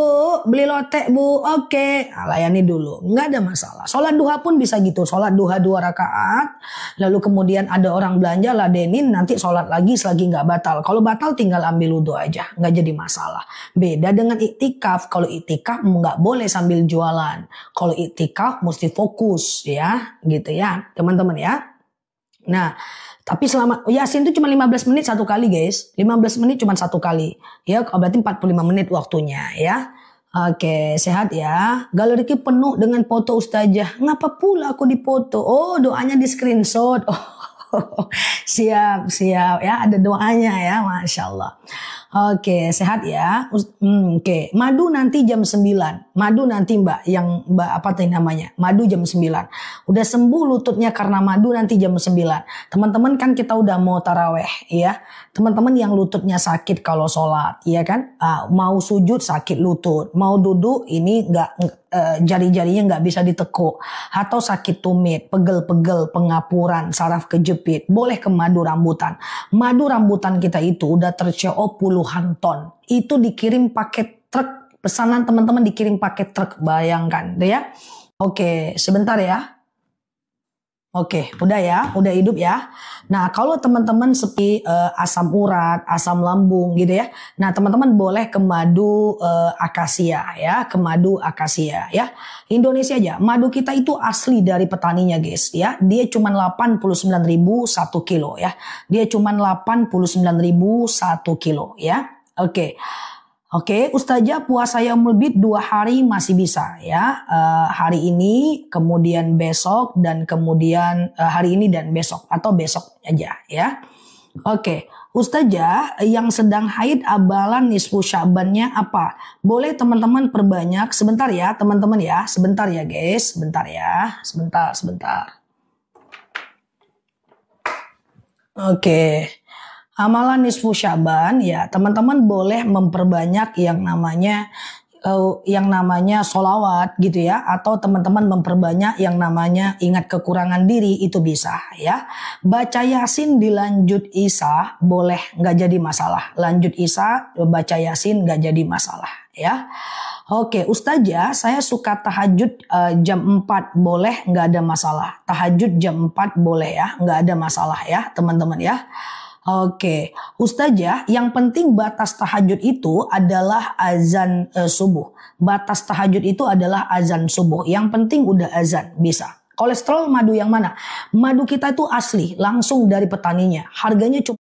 beli lotek bu, oke. Nah, layani dulu, nggak ada masalah. Sholat duha pun bisa gitu, sholat duha 2 rakaat. Lalu kemudian ada orang belanja, ladenin, nanti sholat lagi selagi nggak batal. Kalau batal tinggal ambil wudhu aja, nggak jadi masalah. Beda dengan iktikaf, kalau iktikaf nggak boleh sambil jualan. Kalau iktikaf mesti fokus ya, gitu ya teman-teman ya. Nah, tapi selama Yasin itu cuma 15 menit 1 kali guys. 15 menit cuma 1 kali. Ya berarti 45 menit waktunya ya. Oke, sehat ya. Galeriku penuh dengan foto ustazah. Ngapa pula aku dipoto? Oh, doanya di screenshot. Oh, siap ya. Ada doanya ya, Masya Allah. Oke, sehat ya. Oke, madu nanti jam 9. Madu nanti Mbak, yang Mbak apa tadi namanya? Madu jam 9. Udah sembuh lututnya karena madu nanti jam 9. Teman-teman kan kita udah mau taraweh ya. Teman-teman yang lututnya sakit kalau sholat, ya kan? Mau sujud sakit lutut, mau duduk ini jari-jarinya nggak bisa ditekuk, atau sakit tumit, pegel-pegel, pengapuran, saraf kejepit, boleh ke madu rambutan. Madu rambutan kita itu udah terco puluhan ton. Itu dikirim pakai truk, pesanan teman-teman dikirim pakai truk, bayangkan deh ya. Oke, sebentar ya. Oke, udah ya, udah hidup ya. Nah, kalau teman-teman seperti asam urat, asam lambung gitu ya. Nah, teman-teman boleh ke madu akasia ya, ke madu akasia ya. Indonesia aja, madu kita itu asli dari petaninya guys ya. Dia cuma 89.000 1 kilo ya. Dia cuma 89.000 1 kilo ya. Oke, Ustazah puasa Yaumul Bid 2 hari masih bisa ya. Hari ini, kemudian besok, dan kemudian hari ini dan besok. Atau besok aja ya. Oke, Ustazah yang sedang haid abalan nisfu Sya'bannya apa? Boleh teman-teman perbanyak. Sebentar ya teman-teman ya. Sebentar ya guys. Sebentar ya. Sebentar. Oke. Amalan nisfu Sya'ban ya teman-teman boleh memperbanyak yang namanya sholawat gitu ya, atau teman-teman memperbanyak yang namanya ingat kekurangan diri, itu bisa ya. Baca Yasin dilanjut Isya boleh, nggak jadi masalah. Lanjut Isya baca Yasin nggak jadi masalah ya. Oke, Ustazah saya suka tahajud jam 4 boleh, nggak ada masalah. Tahajud jam 4 boleh ya, nggak ada masalah ya teman-teman ya. Oke, Ustazah, yang penting batas tahajud itu adalah azan subuh. Batas tahajud itu adalah azan subuh. Yang penting udah azan, bisa. Kolesterol madu yang mana? Madu kita itu asli, langsung dari petaninya. Harganya cuma